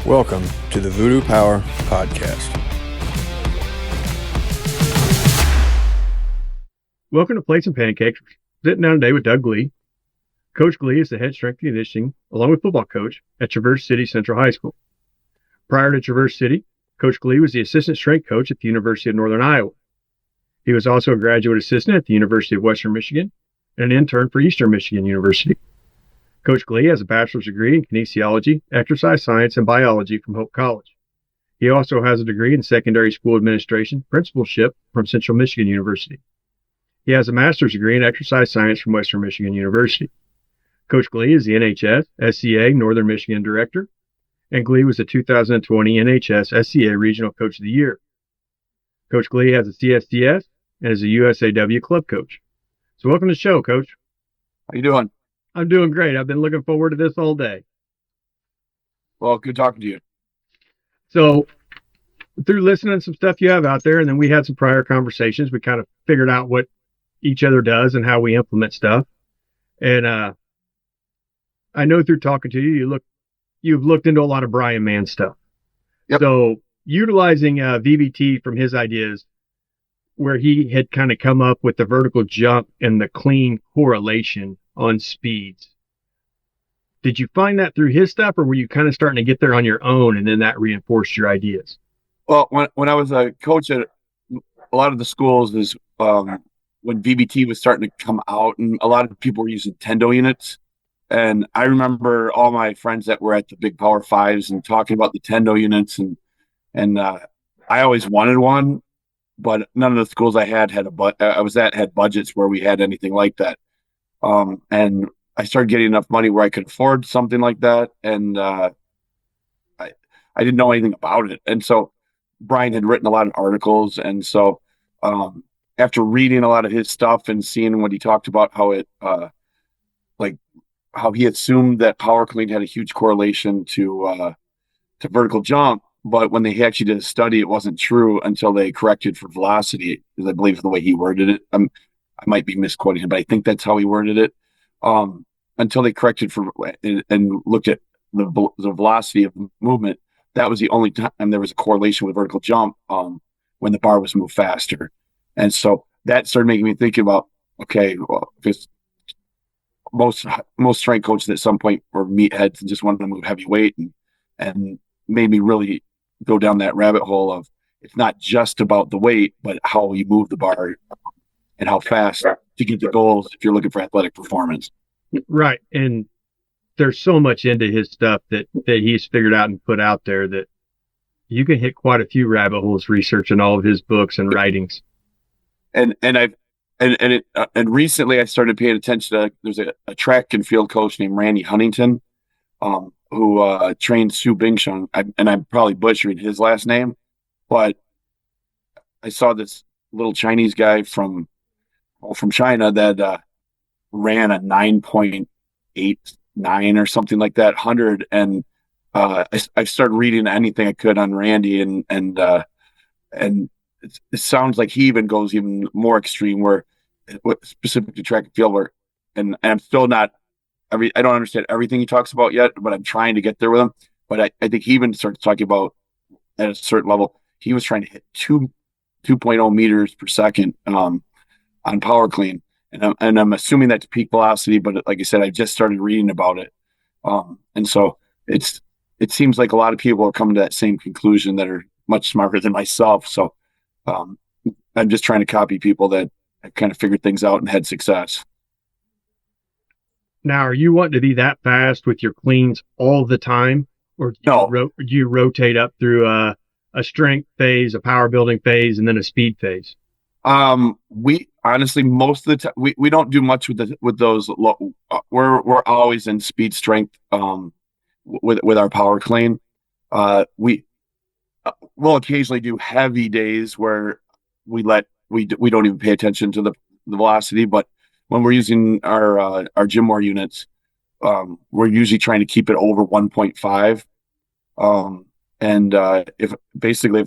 Welcome to the Voodoo Power Podcast. Welcome to Plates and Pancakes. We're sitting down today with Doug Glee. Coach Glee is the head strength and conditioning, along with football coach at Traverse City Central High School. Prior to Traverse City, Coach Glee was the assistant strength coach at the University of Northern Iowa. He was also a graduate assistant at the University of Western Michigan and an intern for Eastern Michigan University. Coach Glee has a bachelor's degree in kinesiology, exercise science, and biology from Hope College. He also has a degree in secondary school administration, Principalship from Central Michigan University. He has a master's degree in exercise science from Western Michigan University. Coach Glee is the NHSSCA Northern Michigan Director, and Glee was the 2020 NHSSCA Regional Coach of the Year. Coach Glee has a CSCS and is a USAW club coach. So welcome to the show, Coach. How you doing? I'm doing great. I've been looking forward to this all day. Well, good talking to you. So through listening to some stuff you have out there, and then we had some prior conversations, we kind of figured out what each other does and how we implement stuff. And I know through talking to you, you've looked into a lot of Brian Mann stuff. Yep. So utilizing VBT from his ideas, where he had kind of come up with the vertical jump and the clean correlation on speeds. Did you find that through his stuff, or were you kind of starting to get there on your own and then that reinforced your ideas? Well, when I was a coach at a lot of the schools is when VBT was starting to come out, and a lot of people were using Tendo units. And I remember all my friends that were at the big Power Fives and talking about the Tendo units, and I always wanted one, but none of the schools I had had budgets where we had anything like that. And I started getting enough money where I could afford something like that. And I didn't know anything about it. And so Brian had written a lot of articles. And so after reading a lot of his stuff and seeing what he talked about, how he assumed that power clean had a huge correlation to vertical jump. But when they actually did a study, it wasn't true until they corrected for velocity, because I believe the way he worded it. I might be misquoting him, but I think that's how he worded it. Until they corrected for and looked at the velocity of movement, that was the only time there was a correlation with vertical jump when the bar was moved faster. And so that started making me think about, okay, well, because most strength coaches at some point were meatheads and just wanted to move heavy weight, and made me really go down that rabbit hole of it's not just about the weight, but how you move the bar and how fast to get the goals if you're looking for athletic performance. Right. And there's so much into his stuff that he's figured out and put out there that you can hit quite a few rabbit holes researching all of his books and writings. And recently I started paying attention to, there's a track and field coach named Randy Huntington, who trained Su Bingsheng, and I'm probably butchering his last name, but I saw this little Chinese guy from China that ran a 9.89 or something like that, 100. And I started reading anything I could on Randy, and it sounds like he even goes even more extreme, where specific to track and field, and I'm still not, I don't understand everything he talks about yet, but I'm trying to get there with him. But I think he even started talking about, at a certain level, he was trying to hit 2.0 meters per second on power clean. And I'm assuming that's peak velocity, but like I said, I just started reading about it. And so it seems like a lot of people are coming to that same conclusion that are much smarter than myself. So I'm just trying to copy people that have kind of figured things out and had success. Now, are you wanting to be that fast with your cleans all the time? Or do you rotate up through a strength phase, a power building phase, and then a speed phase? We honestly, most of the time, we don't do much with those. We're always in speed strength with our power clean. We'll occasionally do heavy days where we don't even pay attention to the velocity, but when we're using our gym war units, we're usually trying to keep it over 1.5. And if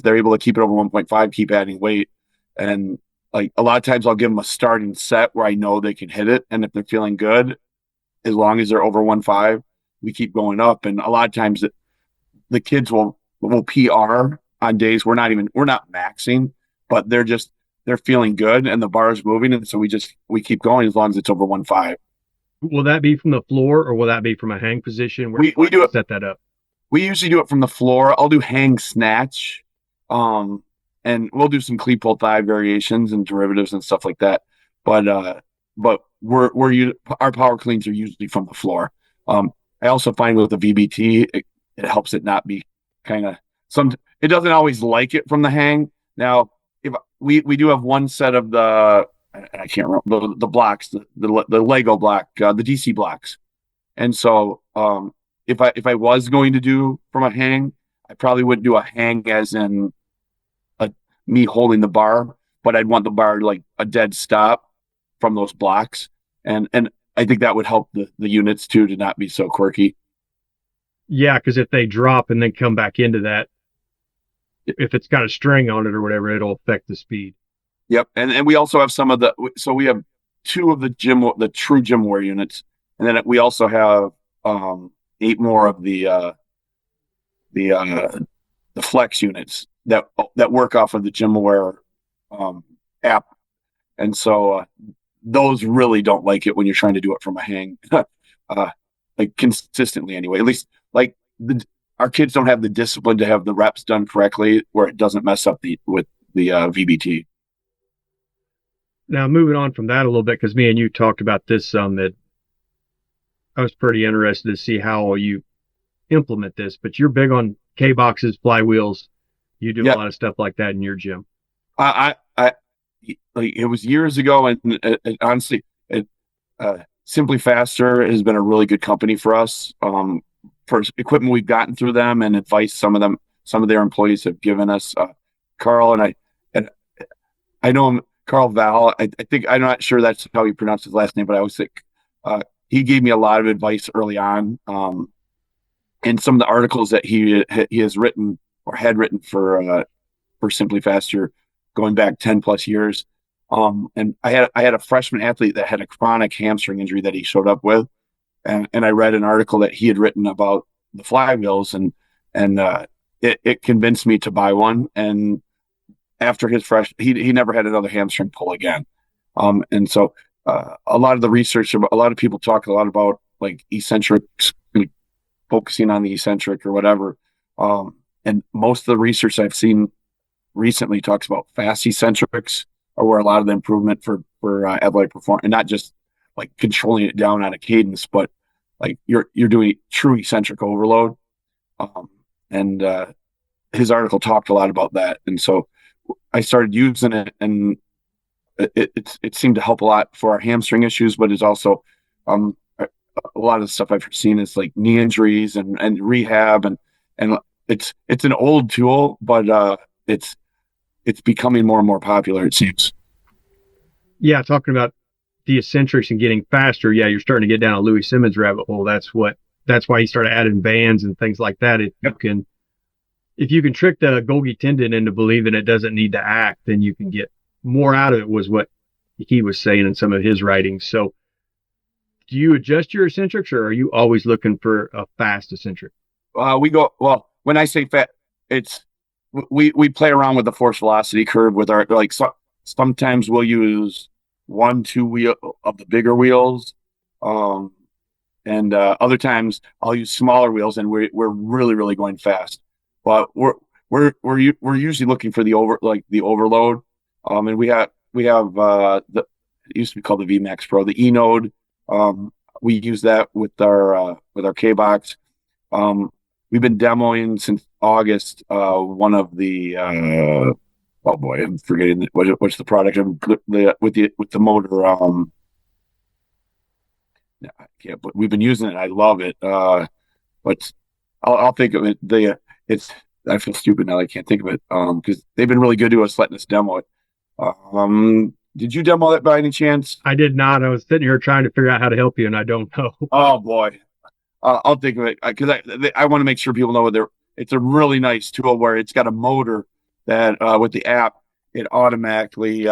they're able to keep it over 1.5, keep adding weight. And like a lot of times I'll give them a starting set where I know they can hit it. And if they're feeling good, as long as they're over 1.5, we keep going up. And a lot of times the kids will PR on days we're not maxing, but they're feeling good and the bar is moving, and so we keep going as long as it's over 1.5. Will that be from the floor or will that be from a hang position? Where We do it. Set that up. We usually do it from the floor. I'll do hang snatch, and we'll do some cleat pull thigh variations and derivatives and stuff like that. But our power cleans are usually from the floor. I also find with the VBT, it helps it not be kind of it doesn't always like it from the hang. Now, if we do have one set of I can't remember the blocks, the Lego block, the DC blocks, and so if I was going to do from a hang, I probably wouldn't do a hang as in me holding the bar, but I'd want the bar like a dead stop from those blocks, and I think that would help the units too to not be so quirky. Yeah, because if they drop and then come back into that, if it's got a string on it or whatever, it'll affect the speed. Yep, and we also have so we have two of the true gym wear units, and then we also have 8 more of the flex units that work off of the GymAware app, and so those really don't like it when you're trying to do it from a hang, like consistently anyway. At least like our kids don't have the discipline to have the reps done correctly where it doesn't mess up with the VBT. Now, moving on from that a little bit, because me and you talked about this that I was pretty interested to see how you implement this, but you're big on K boxes, flywheels. You do a lot of stuff like that in your gym. Like it was years ago, and honestly, Simply Faster has been a really good company for us. For equipment we've gotten through them and advice some of their employees have given us. Carl and I know him, Carl Val. I think I'm not sure that's how you pronounce his last name, but I always think he gave me a lot of advice early on. And some of the articles that he has written or had written for Simply Faster going back 10 plus years. And I had a freshman athlete that had a chronic hamstring injury that he showed up with. And I read an article that he had written about the flywheels, and it convinced me to buy one. And after his he never had another hamstring pull again. And so a lot of the research, a lot of people talk a lot about like eccentrics, focusing on the eccentric or whatever. And most of the research I've seen recently talks about fast eccentrics are where a lot of the improvement for athletic performance, and not just like controlling it down on a cadence, but like you're doing true eccentric overload. And his article talked a lot about that. And so I started using it, and it seemed to help a lot for our hamstring issues, but it's also a lot of the stuff I've seen is like knee injuries and rehab, and it's an old tool, but it's becoming more and more popular, it seems. Yeah, talking about the eccentrics and getting faster. Yeah, you're starting to get down a Louis Simmons rabbit hole. That's why he started adding bands and things like that. If you can trick the Golgi tendon into believing it doesn't need to act, then you can get more out of it, was what he was saying in some of his writings. So do you adjust your eccentrics, or are you always looking for a fast eccentric? When I say fast, we play around with the force velocity curve with our, like, sometimes we'll use 1-2 wheel of the bigger wheels. And other times I'll use smaller wheels, and we're really, really going fast. But we're usually looking for the overload. And we have it used to be called the VMAX Pro, the E node. We use that with our K-Box. We've been demoing since August one of the oh boy, I'm forgetting what's the product with the motor. I can't, but we've been using it. I love it. But I'll think of it. I feel stupid now. I can't think of it because they've been really good to us, letting us demo it. Did you demo that by any chance? I did not. I was sitting here trying to figure out how to help you, and I don't know. Oh boy, I'll think of it because I want to make sure people know it's a really nice tool where it's got a motor that with the app it automatically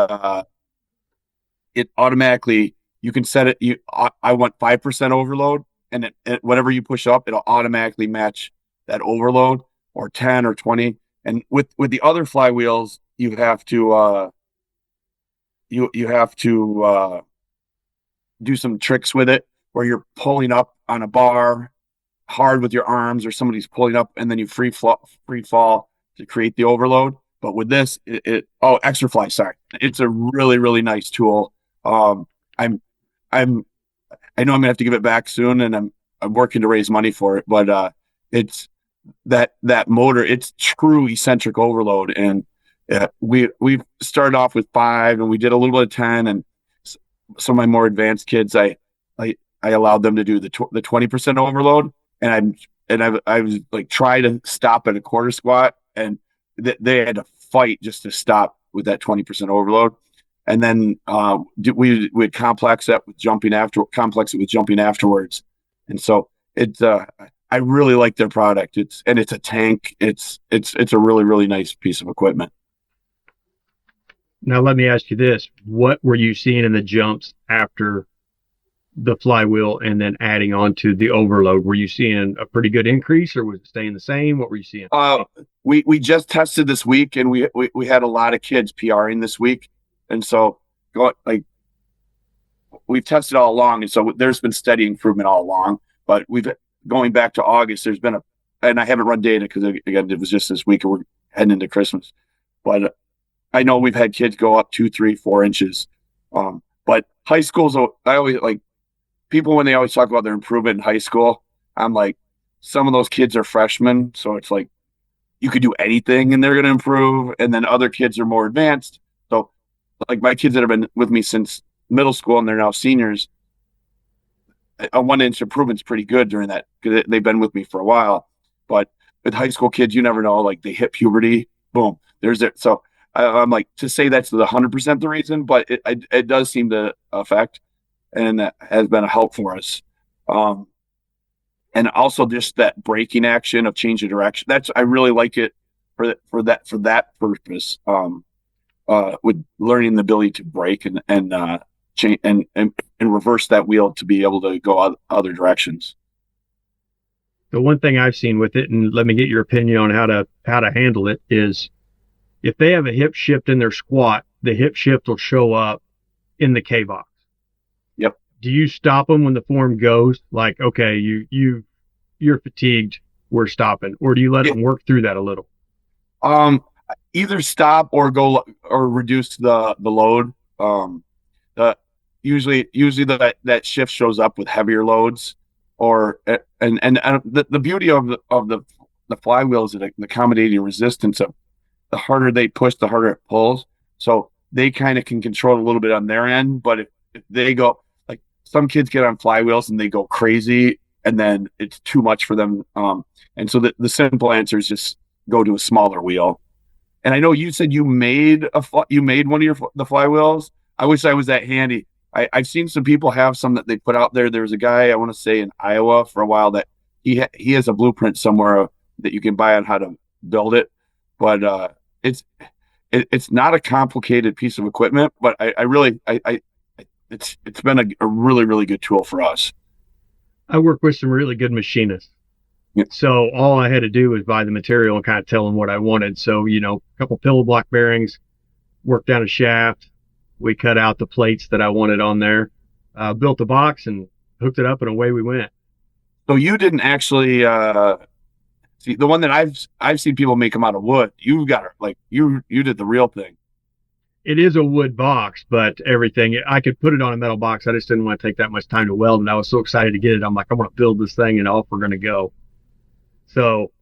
you can set it. I want 5% overload, and whatever you push up, it'll automatically match that overload, or 10 or 20. And with the other flywheels, you have to do some tricks with it where you're pulling up on a bar hard with your arms, or somebody's pulling up, and then you free fall to create the overload. But with this, extra fly, sorry, it's a really, really nice tool. I'm I know I'm gonna have to give it back soon, and I'm working to raise money for it. But it's that motor, it's true eccentric overload, and we've started off with 5, and we did a little bit of 10, and some of my more advanced kids, I allowed them to do the 20% overload, and I was like, try to stop at a quarter squat, and they had to fight just to stop with that 20% overload. And then we would complex it with jumping afterwards. And so I really like their product. It's a tank. It's a really, really nice piece of equipment. Now, let me ask you this. What were you seeing in the jumps after the flywheel and then adding on to the overload? Were you seeing a pretty good increase, or was it staying the same? What were you seeing? We just tested this week, and we had a lot of kids PRing this week. And so we've tested all along. And so there's been steady improvement all along, but going back to August, there's been and I haven't run data because again, it was just this week and we're heading into Christmas, but I know we've had kids go up 2, 3, 4 inches. But high schools, I always like people when they always talk about their improvement in high school. I'm like, some of those kids are freshmen. So it's like, you could do anything and they're going to improve. And then other kids are more advanced. So like my kids that have been with me since middle school and they're now seniors, a 1 inch improvement's pretty good during that because they've been with me for a while. But with high school kids, you never know, like they hit puberty, boom, there's it. So I'm like, to say that's the 100% the reason, but it does seem to affect, and that has been a help for us. And also just that braking action of change of direction. I really like it for that purpose. With learning the ability to brake and change and reverse that wheel to be able to go other directions. The one thing I've seen with it, and let me get your opinion on how to handle it, is if they have a hip shift in their squat, the hip shift will show up in the K box. Yep. Do you stop them when the form goes? Like, okay, you're fatigued, we're stopping, or do you let them work through that a little? Either stop or go or reduce the load. Usually that shift shows up with heavier loads, and the beauty of the flywheel is the accommodating resistance of the harder they push, the harder it pulls. So they kind of can control a little bit on their end. But if they go, like some kids get on flywheels and they go crazy, and then it's too much for them. And so the simple answer is just go to a smaller wheel. And I know you said you made one of the flywheels. I wish I was that handy. I've seen some people have some that they put out there. There was a guy, I want to say in Iowa for a while, that he has a blueprint somewhere that you can buy on how to build it. But it's not a complicated piece of equipment, but it's been a really, really good tool for us. I work with some really good machinists. Yeah. So all I had to do was buy the material and kind of tell them what I wanted. So, a couple pillow block bearings, worked down a shaft. We cut out the plates that I wanted on there, built a box and hooked it up, and away we went. So you didn't actually see the one that I've seen people make them out of wood. You got it, like you did the real thing. It is a wood box, but everything, I could put it on a metal box. I just didn't want to take that much time to weld, and I was so excited to get it. I'm like, I want to build this thing, and off we're going to go. So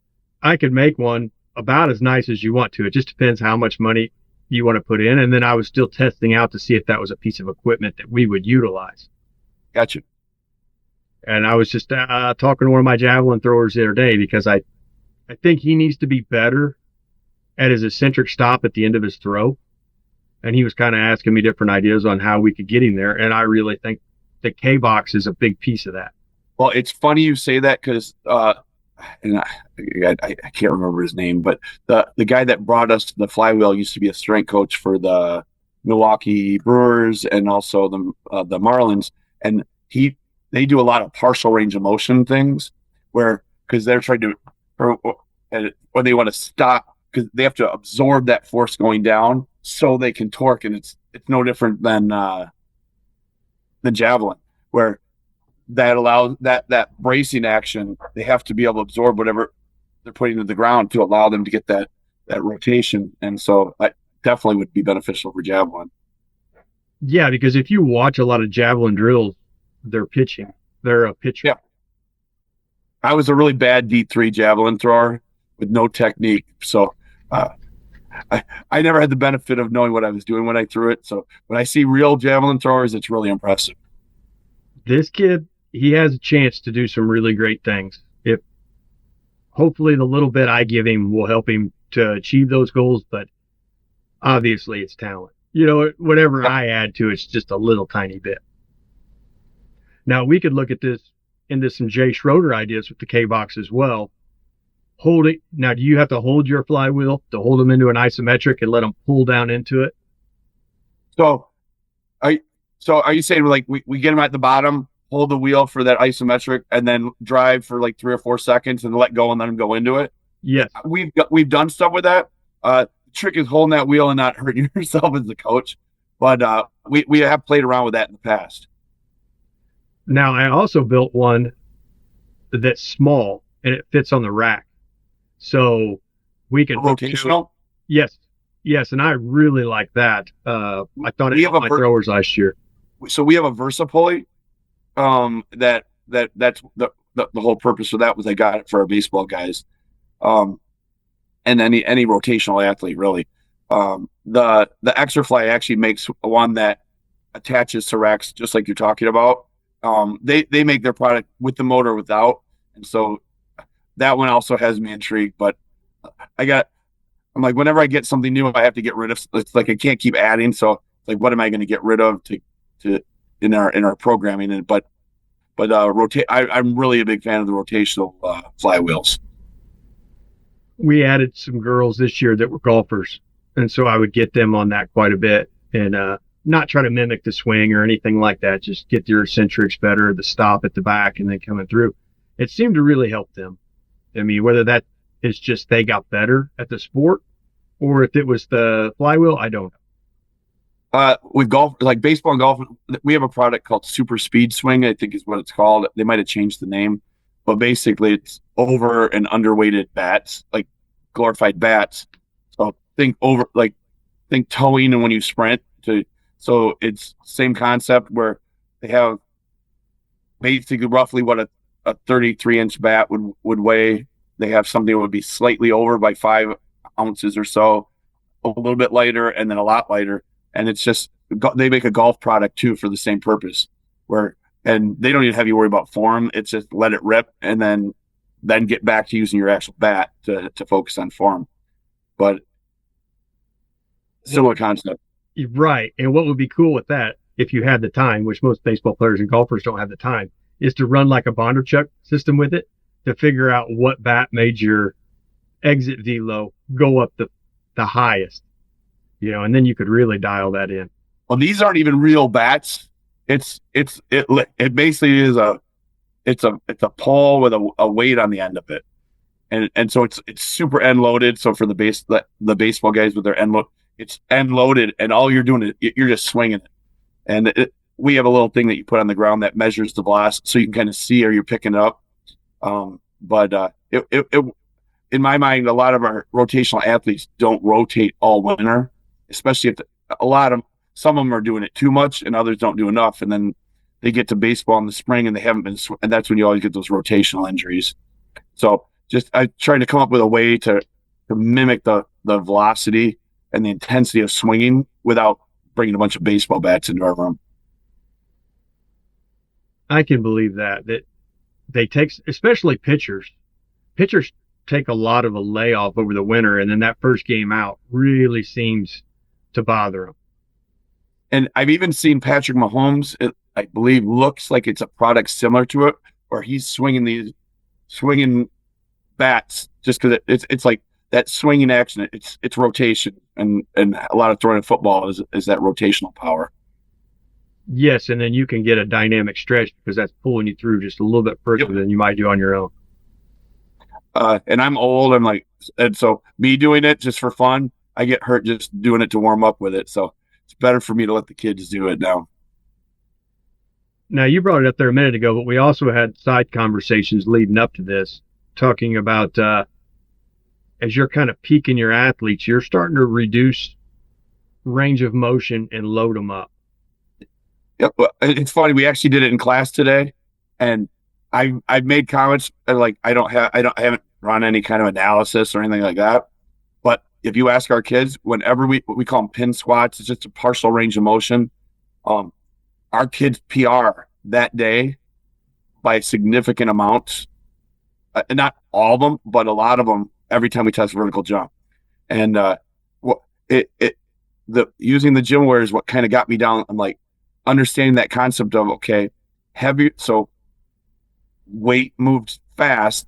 I could make one about as nice as you want to. It just depends how much money you want to put in. And then I was still testing out to see if that was a piece of equipment that we would utilize. Gotcha. And I was just talking to one of my javelin throwers the other day, because I think he needs to be better at his eccentric stop at the end of his throw. And he was kind of asking me different ideas on how we could get him there. And I really think the K-box is a big piece of that. Well, it's funny you say that because and I can't remember his name, but the guy that brought us the flywheel used to be a strength coach for the Milwaukee Brewers and also the Marlins, and they do a lot of partial range of motion things because they're trying to and when they want to stop because they have to absorb that force going down so they can torque, and it's no different than javelin, where that allows that bracing action. They have to be able to absorb whatever they're putting to the ground to allow them to get that rotation, and so I definitely would be beneficial for javelin. Yeah, because if you watch a lot of javelin drills, they're pitching. They're a pitcher. Yeah. I was a really bad D3 javelin thrower with no technique, so I never had the benefit of knowing what I was doing when I threw it. So when I see real javelin throwers, it's really impressive. This kid, he has a chance to do some really great things. If hopefully the little bit I give him will help him to achieve those goals, but obviously it's talent. Whatever I add to it's just a little tiny bit. Now we could look at this into some Jay Schroeder ideas with the K-box as well. Hold it. Now, do you have to hold your flywheel to hold them into an isometric and let them pull down into it? So are you saying like we get them at the bottom, hold the wheel for that isometric, and then drive for like 3 or 4 seconds and let go and let them go into it? Yes. We've done stuff with that. The trick is holding that wheel and not hurting yourself as the coach. But we have played around with that in the past. Now, I also built one that's small and it fits on the rack. So we can rotational. Yes, and I really like that. I thought it helped my throwers last year. So we have a Versa pulley. That's the whole purpose of that was I got it for our baseball guys, and any rotational athlete really. The Extrafly actually makes one that attaches to racks just like you're talking about. They make their product with the motor without, and so that one also has me intrigued. But I'm like, whenever I get something new, I have to get rid of. It's like I can't keep adding. So it's like, what am I going to get rid of to in our programming? And but rotate. I'm really a big fan of the rotational flywheels. We added some girls this year that were golfers, and so I would get them on that quite a bit, and not try to mimic the swing or anything like that. Just get your eccentrics better, the stop at the back, and then coming through. It seemed to really help them. I mean, whether that is just they got better at the sport or if it was the flywheel, I don't know. With golf, like baseball and golf, we have a product called Super Speed Swing, I think is what it's called. They might have changed the name, but basically it's over and underweighted bats, like glorified bats. So think towing and when you sprint so it's same concept where they have basically roughly what a 33-inch bat would weigh. They have something that would be slightly over by 5 ounces or so, a little bit lighter, and then a lot lighter. And it's just they make a golf product too for the same purpose. And they don't even have you worry about form. It's just let it rip, and then get back to using your actual bat to focus on form. But similar concept, right? And what would be cool with that, if you had the time, which most baseball players and golfers don't have the time, is to run like a Bondarchuk system with it to figure out what bat made your exit velo go up the highest, and then you could really dial that in. Well, these aren't even real bats. It basically is it's a pole with a weight on the end of it, and so it's super end loaded. So for the baseball guys with their end load, it's end loaded, and all you're doing is you're just swinging it. And we have a little thing that you put on the ground that measures the velocity, so you can kind of see or you're picking it up. But in my mind, a lot of our rotational athletes don't rotate all winter, especially if some of them are doing it too much and others don't do enough. And then they get to baseball in the spring and they haven't been, and that's when you always get those rotational injuries. So I trying to come up with a way to mimic the velocity and the intensity of swinging without bringing a bunch of baseball bats into our room. I can believe that they take, especially pitchers take a lot of a layoff over the winter, and then that first game out really seems to bother them. And I've even seen Patrick Mahomes, I believe, looks like it's a product similar to it, where he's swinging bats just because it's like that swinging action. It's rotation, and a lot of throwing in football is that rotational power. Yes, and then you can get a dynamic stretch because that's pulling you through just a little bit further than you might do on your own. and I'm old. And so me doing it just for fun, I get hurt just doing it to warm up with it. So it's better for me to let the kids do it now. Now, you brought it up there a minute ago, but we also had side conversations leading up to this, talking about as you're kind of peaking your athletes, you're starting to reduce range of motion and load them up. Yep. Well, it's funny. We actually did it in class today, and I've made comments like I haven't run any kind of analysis or anything like that. But if you ask our kids, whenever what we call them pin squats, it's just a partial range of motion. Our kids PR that day by significant amounts. Not all of them, but a lot of them every time we test vertical jump. And using the gym wear is what kind of got me down. I'm like understanding that concept of, okay, heavy. So weight moved fast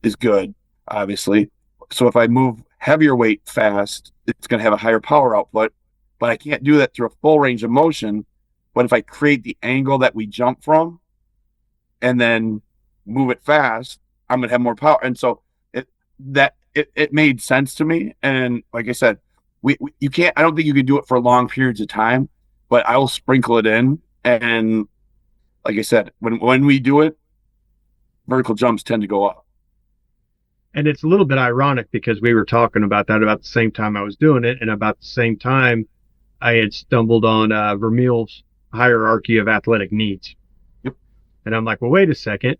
is good, obviously. So if I move heavier weight fast, it's going to have a higher power output, but I can't do that through a full range of motion. But if I create the angle that we jump from and then move it fast, I'm going to have more power. And so it made sense to me. And like I said, you can't, I don't think you can do it for long periods of time, but I will sprinkle it in. And like I said, when we do it, vertical jumps tend to go up. And it's a little bit ironic because we were talking about that about the same time I was doing it, and about the same time I had stumbled on Vermeil's hierarchy of athletic needs. Yep. And I'm like, well, wait a second.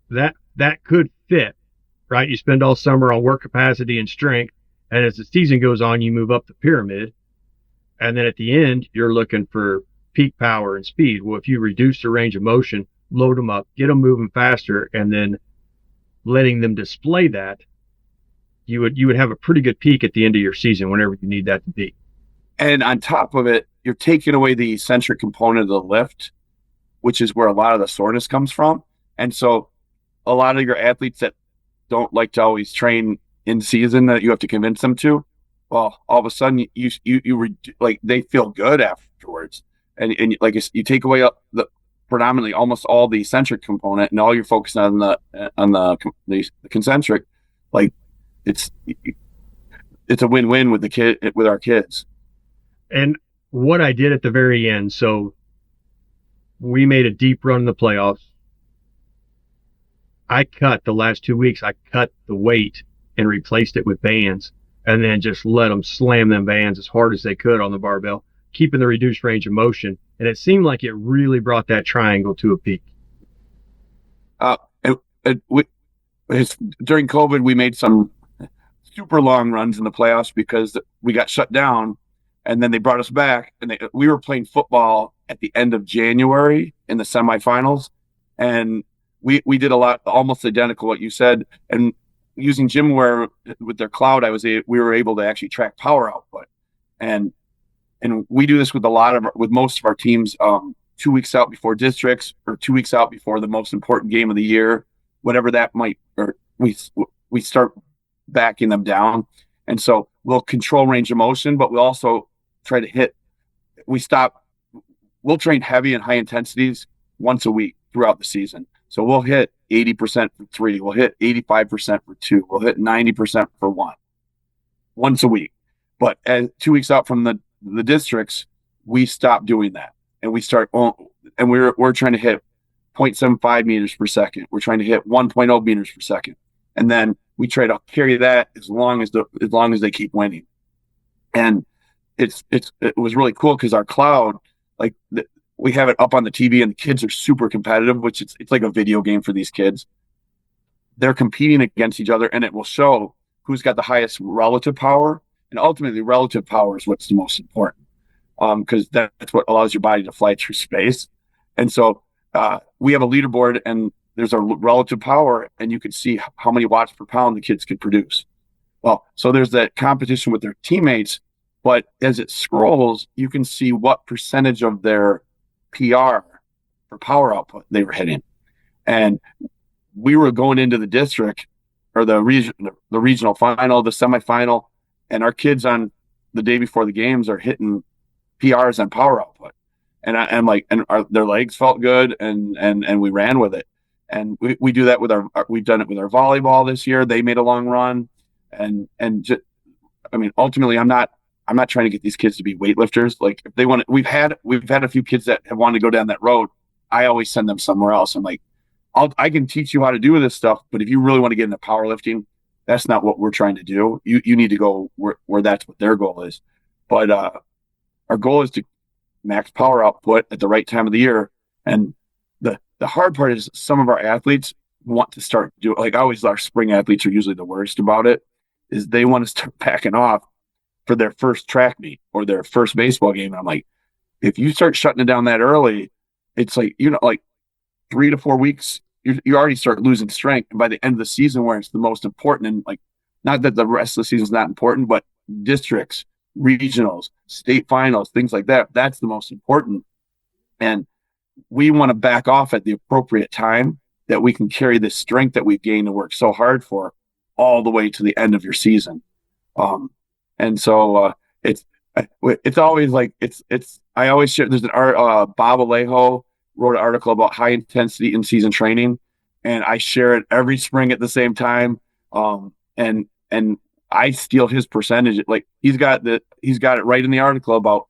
That could fit, right? You spend all summer on work capacity and strength, and as the season goes on, you move up the pyramid. And then at the end, you're looking for peak power and speed. Well, if you reduce the range of motion, load them up, get them moving faster, and then letting them display that, you would have a pretty good peak at the end of your season whenever you need that to be. And on top of it, you're taking away the eccentric component of the lift, which is where a lot of the soreness comes from. And so a lot of your athletes that don't like to always train in season that you have to convince them to, well, all of a sudden they feel good afterwards. And like you take away the predominantly almost all the eccentric component and all you're focused on the concentric, like it's a win-win with our kids. And what I did at the very end, so we made a deep run in the playoffs. I cut the last 2 weeks, I cut the weight and replaced it with bands, and then just let them slam them bands as hard as they could on the barbell, keeping the reduced range of motion. And it seemed like it really brought that triangle to a peak. During COVID, we made some super long runs in the playoffs because we got shut down, and then they brought us back, and we were playing football at the end of January in the semifinals, and we did a lot almost identical what you said, and using GymWare with their cloud, we were able to actually track power output, and we do this with most of our teams 2 weeks out before districts or 2 weeks out before the most important game of the year, whatever that might, or we start backing them down. And so we'll control range of motion, but we'll also try to we'll train heavy and high intensities once a week throughout the season. So we'll hit 80% for 3, we'll hit 85% for 2, we'll hit 90% for 1 once a week. But 2 weeks out from the districts, we stop doing that. And we're trying to hit 0.75 meters per second. We're trying to hit 1.0 meters per second. And then we try to carry that as long as they keep winning. And it was really cool because our cloud, we have it up on the TV and the kids are super competitive, which it's like a video game for these kids. They're competing against each other, and it will show who's got the highest relative power. And ultimately, relative power is what's the most important, because that's what allows your body to fly through space. And so we have a leaderboard, and there's a relative power, and you can see how many watts per pound the kids can produce. Well, so there's that competition with their teammates, but as it scrolls, you can see what percentage of their PR for power output they were hitting. And we were going into the district or the regional final, the semifinal, and our kids on the day before the games are hitting PRs on power output. And their legs felt good, and we ran with it. And we do that with we've done it with our volleyball this year. They made a long run, and just, I mean, ultimately, I'm not trying to get these kids to be weightlifters. Like if they want to, we've had a few kids that have wanted to go down that road. I always send them somewhere else. I'm like, I can teach you how to do this stuff, but if you really want to get into powerlifting, that's not what we're trying to do. You need to go where that's what their goal is. But our goal is to max power output at the right time of the year. And the hard part is some of our athletes want to start doing, like always, our spring athletes are usually the worst about it, is they want to start backing off for their first track meet or their first baseball game. And I'm like, if you start shutting it down that early, it's like, like 3 to 4 weeks, you already start losing strength. And by the end of the season, where it's the most important, and like, not that the rest of the season is not important, but districts, regionals, state finals, things like that, that's the most important. And we want to back off at the appropriate time that we can carry the strength that we've gained and worked so hard for all the way to the end of your season. And so it's always like, I always share, there's Bob Alejo wrote an article about high intensity in season training, and I share it every spring at the same time. And I steal his percentage. Like he's got it right in the article about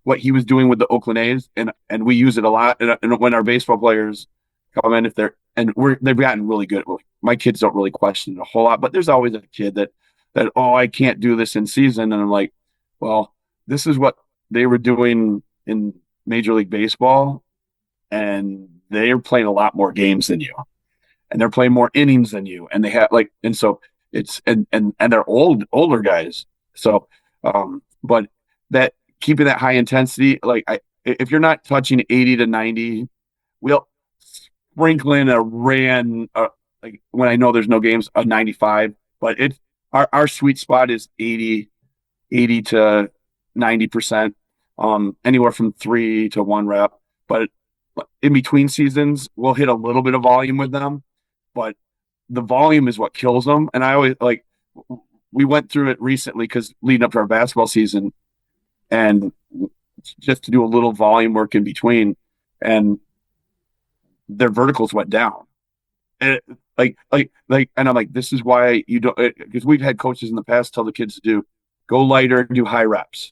what he was doing with the Oakland A's, and we use it a lot. And when our baseball players come in, they've gotten really good. My kids don't really question it a whole lot, but there's always a kid that I can't do this in season, and I'm like, well, this is what they were doing in Major League Baseball, and they're playing a lot more games than you, and they're playing more innings than you, and they have and so it's and they're older guys. So, but that keeping that high intensity, if you're not touching 80 to 90, we'll sprinkle in a ran, like when I know there's no games, a 95, but it's our sweet spot is 80 to 90%, anywhere from 3 to 1 rep. But in between seasons, we'll hit a little bit of volume with them, but the volume is what kills them. And I always we went through it recently because leading up to our basketball season, and just to do a little volume work in between, and their verticals went down. And and I'm like, this is why you don't, because we've had coaches in the past tell the kids to go lighter and do high reps.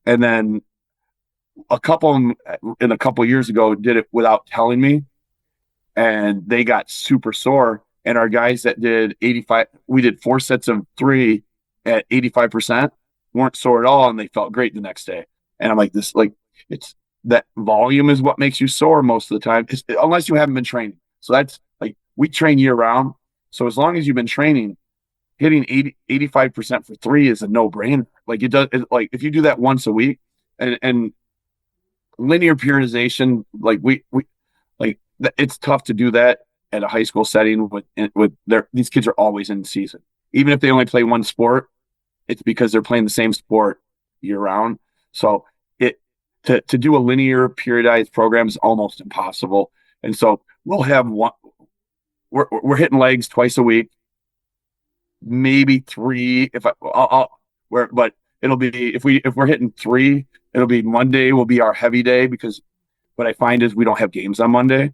And then a couple years ago did it without telling me, and they got super sore. And our guys that did 85, we did 4 sets of 3 at 85%, weren't sore at all, and they felt great the next day. And I'm like, it's that volume is what makes you sore most of the time, unless you haven't been training. So that's like, we train year round. So as long as you've been training, hitting 85% for 3 is a no-brainer. Like like if you do that once a week, and linear periodization, like we it's tough to do that at a high school setting with these kids are always in season. Even if they only play one sport, it's because they're playing the same sport year round. So to do a linear periodized program is almost impossible. And so we'll have we're hitting legs twice a week, maybe 3 but it'll be, if we're hitting 3, it'll be Monday will be our heavy day, because what I find is we don't have games on Monday.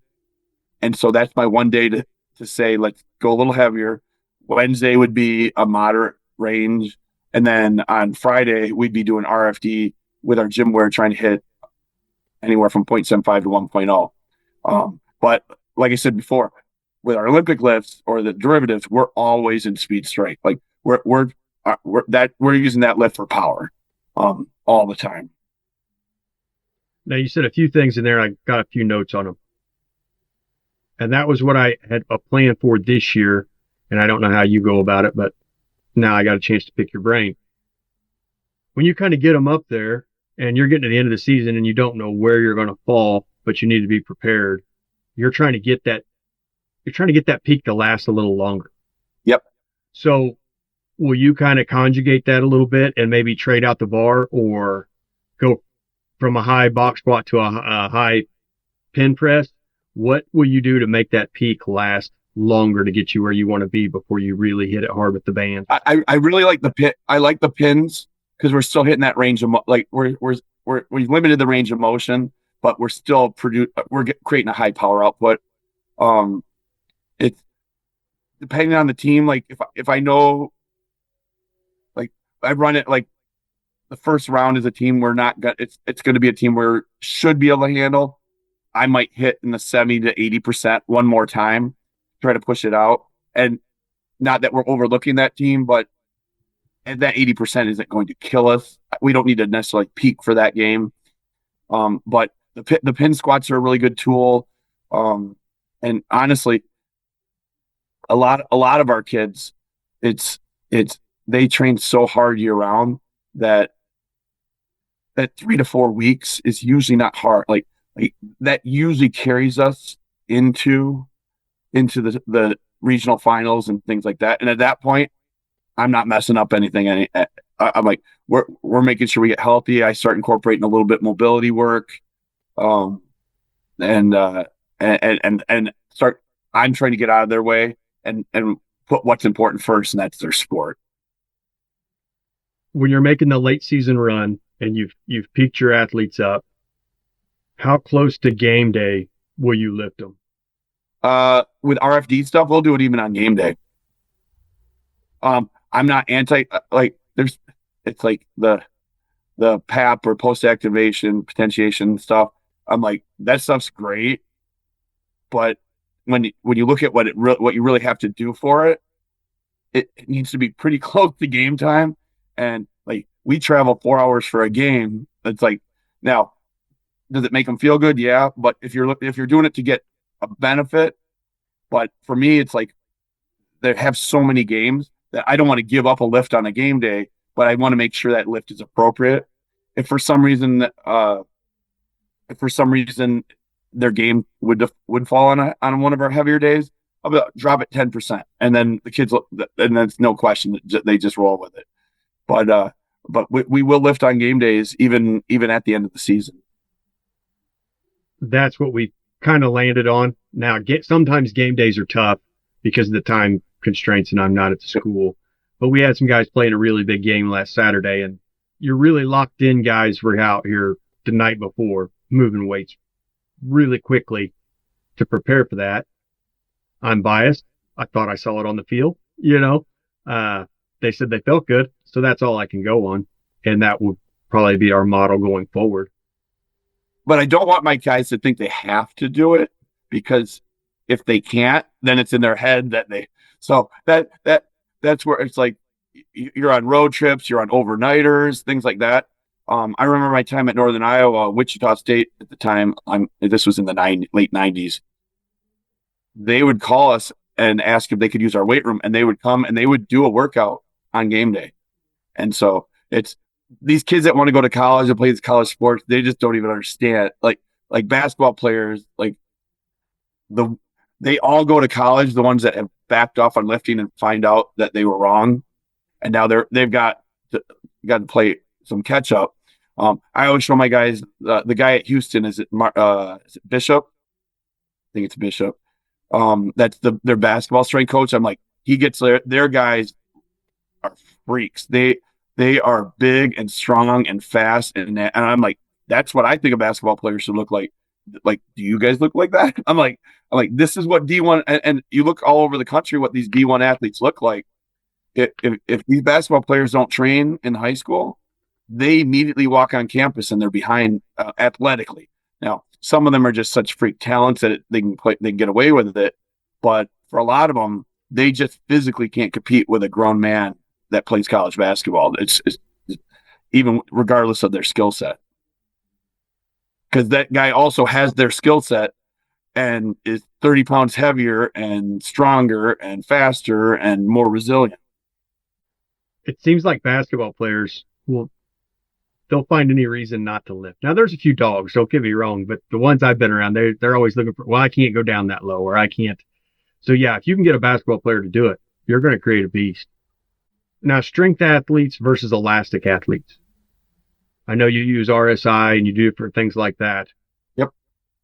And so that's my one day to say, let's go a little heavier. Wednesday would be a moderate range. And then on Friday, we'd be doing RFD with our gym wear, trying to hit anywhere from 0.75 to 1.0. But like I said before, with our Olympic lifts or the derivatives, we're always in speed strength. Like we're using that lift for power, all the time. Now, you said a few things in there. I got a few notes on them. And that was what I had a plan for this year. And I don't know how you go about it, but now I got a chance to pick your brain. When you kind of get them up there and you're getting to the end of the season and you don't know where you're going to fall, but you need to be prepared, you're trying to get that peak to last a little longer. Yep. So will you kind of conjugate that a little bit and maybe trade out the bar, or go from a high box squat to a high pin press? What will you do to make that peak last longer to get you where you want to be before you really hit it hard with the band? I really like the pin. I like the pins because we're still hitting that range of we've limited the range of motion, but we're still creating a high power output. It's depending on the team. Like if I know, like I run it like the first round is a team we're not gonna. It's going to be a team where should be able to handle. I might hit in the 70 to 80% one more time, try to push it out, and not that we're overlooking that team, but and that 80% isn't going to kill us. We don't need to necessarily peak for that game. But the pin squats are a really good tool. And honestly, a lot of our kids, it's they train so hard year round that 3 to 4 weeks is usually not hard. Like that usually carries us into the regional finals and things like that. And at that point, I'm not messing up anything. I'm like, we're making sure we get healthy. I start incorporating a little bit mobility work, um, and start. I'm trying to get out of their way and put what's important first, and that's their sport. When you're making the late season run and you've peaked your athletes up, how close to game day will you lift them? With RFD stuff, we'll do it even on game day. I'm not anti like it's like the PAP or post activation potentiation stuff. I'm like that stuff's great, but when you look at what you really have to do for it, it needs to be pretty close to game time. And like we travel 4 hours for a game. It's like now, does it make them feel good? Yeah, but if you're doing it to get a benefit, but for me, it's like they have so many games that I don't want to give up a lift on a game day, but I want to make sure that lift is appropriate. If for some reason, their game would fall on one of our heavier days, I'll drop it 10%, and then the kids, and then it's no question they just roll with it. But we will lift on game days, even at the end of the season. That's what we kind of landed on. Now, sometimes game days are tough because of the time constraints, and I'm not at the school. But we had some guys playing a really big game last Saturday, and you're really locked in. Guys were out here the night before moving weights really quickly to prepare for that. I'm biased. I thought I saw it on the field. They said they felt good, so that's all I can go on, and that would probably be our model going forward. But I don't want my guys to think they have to do it, because if they can't, then it's in their head that they. So that's where it's like you're on road trips, you're on overnighters, things like that. I remember my time at Northern Iowa, Wichita State at the time. This was in the late 90s. They would call us and ask if they could use our weight room, and they would come and they would do a workout on game day. And so it's these kids that want to go to college and play these college sports, they just don't even understand. Like basketball players, they all go to college, the ones that have backed off on lifting and find out that they were wrong, and now they've got to play some catch up. I always show my guys the guy at Houston, is it Bishop? I think it's Bishop. That's their basketball strength coach. I'm like, he gets their guys are freaks. They are big and strong and fast, and I'm like, that's what I think a basketball player should look like. Like, do you guys look like that? I'm like, this is what D1 and you look all over the country what these D1 athletes look like. If these basketball players don't train in high school, they immediately walk on campus and they're behind athletically. Now, some of them are just such freak talents that they can get away with it, but for a lot of them, they just physically can't compete with a grown man that plays college basketball. It's even regardless of their skill set, because that guy also has their skill set and is 30 pounds heavier and stronger and faster and more resilient. It seems like basketball players they'll find any reason not to lift. Now, there's a few dogs, don't get me wrong, but the ones I've been around, they're always looking for, well, I can't go down that low, or I can't. So yeah, if you can get a basketball player to do it, you're going to create a beast. Now, strength athletes versus elastic athletes. I know you use RSI and you do for things like that. Yep.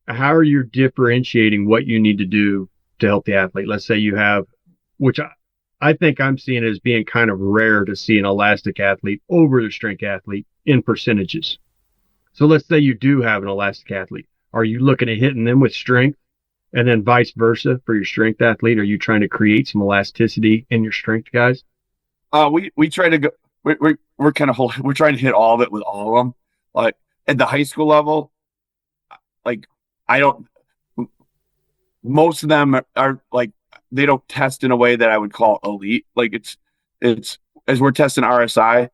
How are you differentiating what you need to do to help the athlete? Let's say you have, which I think I'm seeing as being kind of rare to see an elastic athlete over the strength athlete in percentages. So let's say you do have an elastic athlete. Are you looking at hitting them with strength And then vice versa for your strength athlete. Are you trying to create some elasticity in your strength guys? We try to go. We're kind of we're trying to hit all of it with all of them. Like at the high school level, like I don't. Most of them are like they don't test in a way that I would call elite. Like it's as we're testing RSI,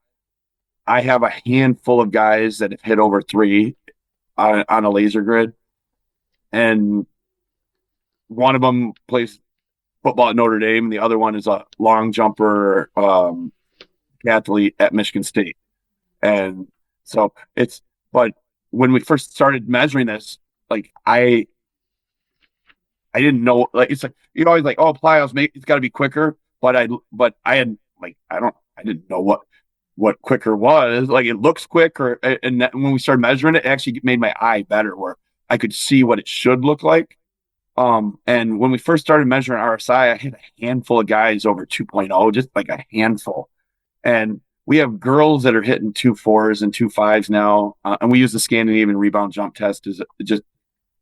I have a handful of guys that have hit over 3 on a laser grid, and one of them plays football at Notre Dame, and the other one is a long jumper athlete at Michigan State. And so but when we first started measuring this, like I didn't know, like it's like you're always like, oh, plyos, it's got to be quicker, but I had like I didn't know what quicker was. Like it looks quick, and when we started measuring it, it actually made my eye better, where I could see what it should look like. And when we first started measuring RSI, I had a handful of guys over 2.0, just like a handful. And we have girls that are hitting 2.4s and 2.5s now. And we use the Scandinavian rebound jump test is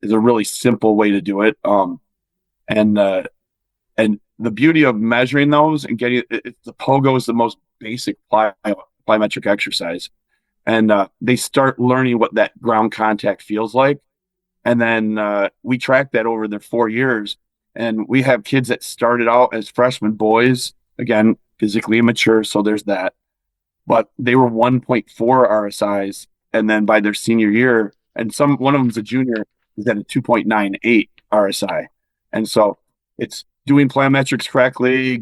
a really simple way to do it. And the beauty of measuring those and getting the pogo is the most basic plyometric exercise. And they start learning what that ground contact feels like. And then we track that over their 4 years. And we have kids that started out as freshman boys, again, physically immature. So there's that. But they were 1.4 RSIs. And then by their senior year, and one of them's a junior, is at a 2.98 RSI. And so it's doing plyometrics correctly.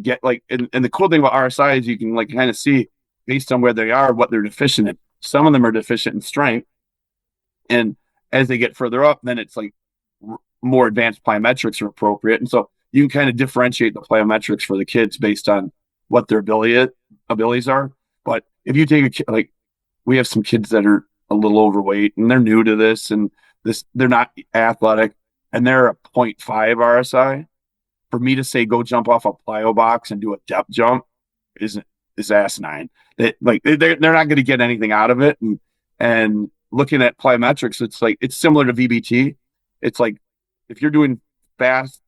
And the cool thing about RSI is you can like kind of see based on where they are, what they're deficient in. Some of them are deficient in strength. And as they get further up, then it's like more advanced plyometrics are appropriate. And so you can kind of differentiate the plyometrics for the kids based on what their abilities are. But if you take like we have some kids that are a little overweight and they're new to this and they're not athletic and they're a 0.5 RSI. For me to say go jump off a plyo box and do a depth jump is asinine. They're not going to get anything out of it. And looking at plyometrics, it's similar to VBT. It's like if you're doing fast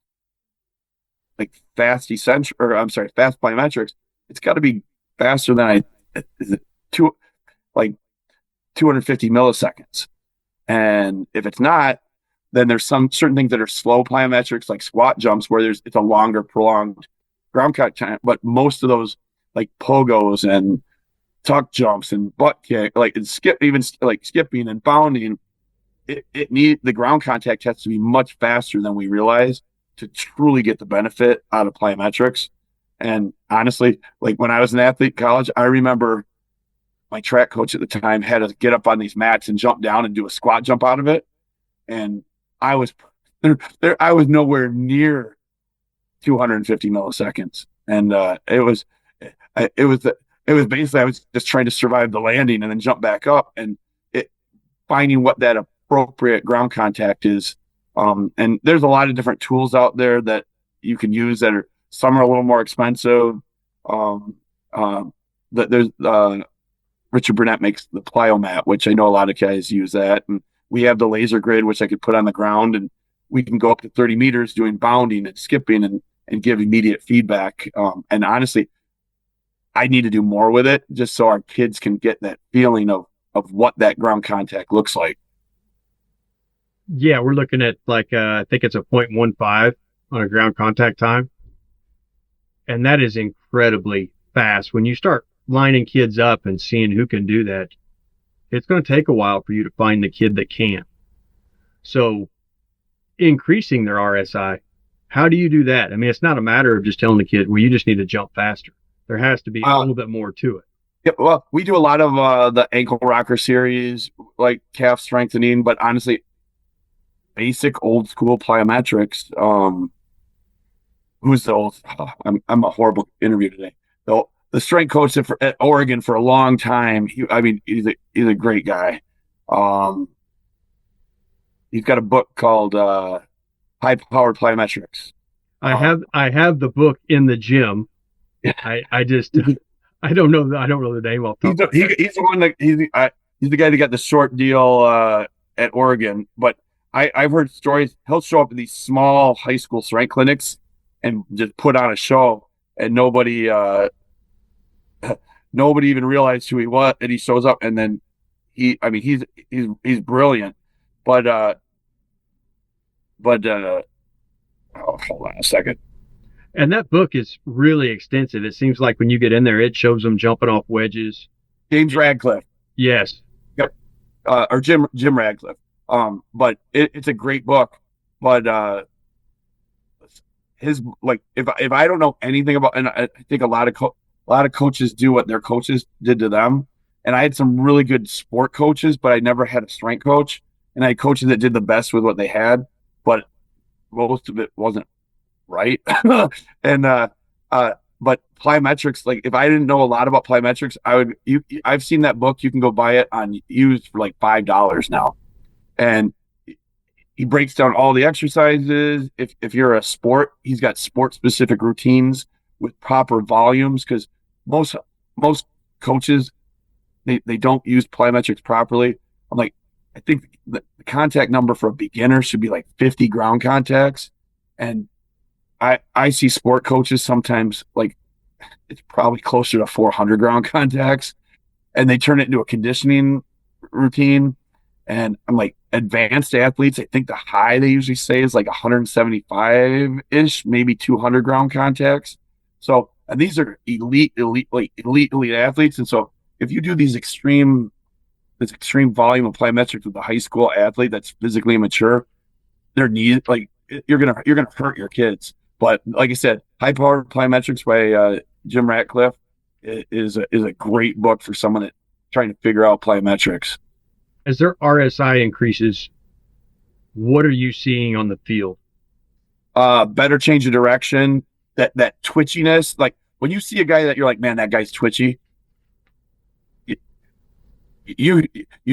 plyometrics, it's got to be faster than 250 milliseconds. And if it's not, then there's some certain things that are slow plyometrics, like squat jumps, where it's a longer, prolonged ground cut time. But most of those, like pogos and tuck jumps and butt kick, skipping and bounding, the ground contact has to be much faster than we realize to truly get the benefit out of plyometrics. And honestly, like when I was an athlete in college, I remember my track coach at the time had us get up on these mats and jump down and do a squat jump out of it. And I was nowhere near 250 milliseconds. And it was basically, I was just trying to survive the landing and then jump back up and finding what that appropriate ground contact is. And there's a lot of different tools out there that you can use some are a little more expensive. There's Richard Burnett makes the plyomat, which I know a lot of guys use that. And we have the laser grid, which I could put on the ground and we can go up to 30 meters doing bounding and skipping and give immediate feedback. And honestly, I need to do more with it just so our kids can get that feeling of what that ground contact looks like. Yeah, we're looking at I think it's a 0.15 on a ground contact time. And that is incredibly fast. When you start lining kids up and seeing who can do that, it's going to take a while for you to find the kid that can. So increasing their RSI, how do you do that? I mean, it's not a matter of just telling the kid, well, you just need to jump faster. There has to be a little bit more to it. Yeah, well, we do a lot of the ankle rocker series, like calf strengthening, but honestly, basic old school plyometrics. Who's the old? I'm a horrible interview today. The strength coach at Oregon for a long time. He's a great guy. He's got a book called High Powered Plyometrics. I have the book in the gym. I just I don't know the name off the top. He's the one that he's the guy that got the short deal at Oregon. But I've heard stories. He'll show up at these small high school strength clinics and just put on a show, and nobody even realized who he was. And he shows up, and then he's brilliant. But hold on a second. And that book is really extensive. It seems like when you get in there, it shows them jumping off wedges. James Radcliffe. Yes. Yep. Or Jim Radcliffe. But it's a great book. But his, like, if I don't know anything about, and I think a lot of coaches do what their coaches did to them. And I had some really good sport coaches, but I never had a strength coach. And I had coaches that did the best with what they had, but most of it wasn't right. And but plyometrics, like, if I didn't know a lot about plyometrics, I've seen that book. You can go buy it on used for like $5 now. And he breaks down all the exercises. If you're a sport, he's got sport specific routines with proper volumes, because most coaches, they don't use plyometrics properly. I'm like, I think the contact number for a beginner should be like 50 ground contacts. And I see sport coaches sometimes, like, it's probably closer to 400 ground contacts, and they turn it into a conditioning routine. And I'm like, advanced athletes, I think the high they usually say is like 175-ish, maybe 200 ground contacts. So, and these are elite athletes. And so if you do this extreme volume of plyometrics with a high school athlete that's physically immature, their knees, like, you're gonna hurt your kids. But like I said, High Powered Plyometrics by Jim Ratcliffe is a great book for someone that's trying to figure out plyometrics. As their RSI increases, what are you seeing on the field? Better change of direction, that twitchiness. Like, when you see a guy that you're like, man, that guy's twitchy, you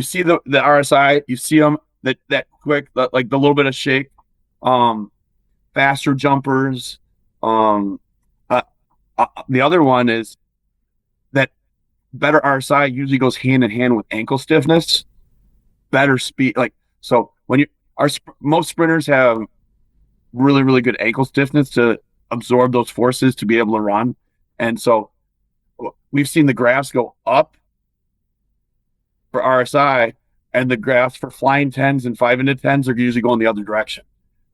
see the RSI, you see them that quick, like the little bit of shake, faster jumpers. The other one is that better RSI usually goes hand in hand with ankle stiffness, better speed. Like, so when most sprinters have really, really good ankle stiffness to absorb those forces to be able to run. And so we've seen the graphs go up for RSI, and the graphs for flying 10s and 5 into 10s are usually going the other direction.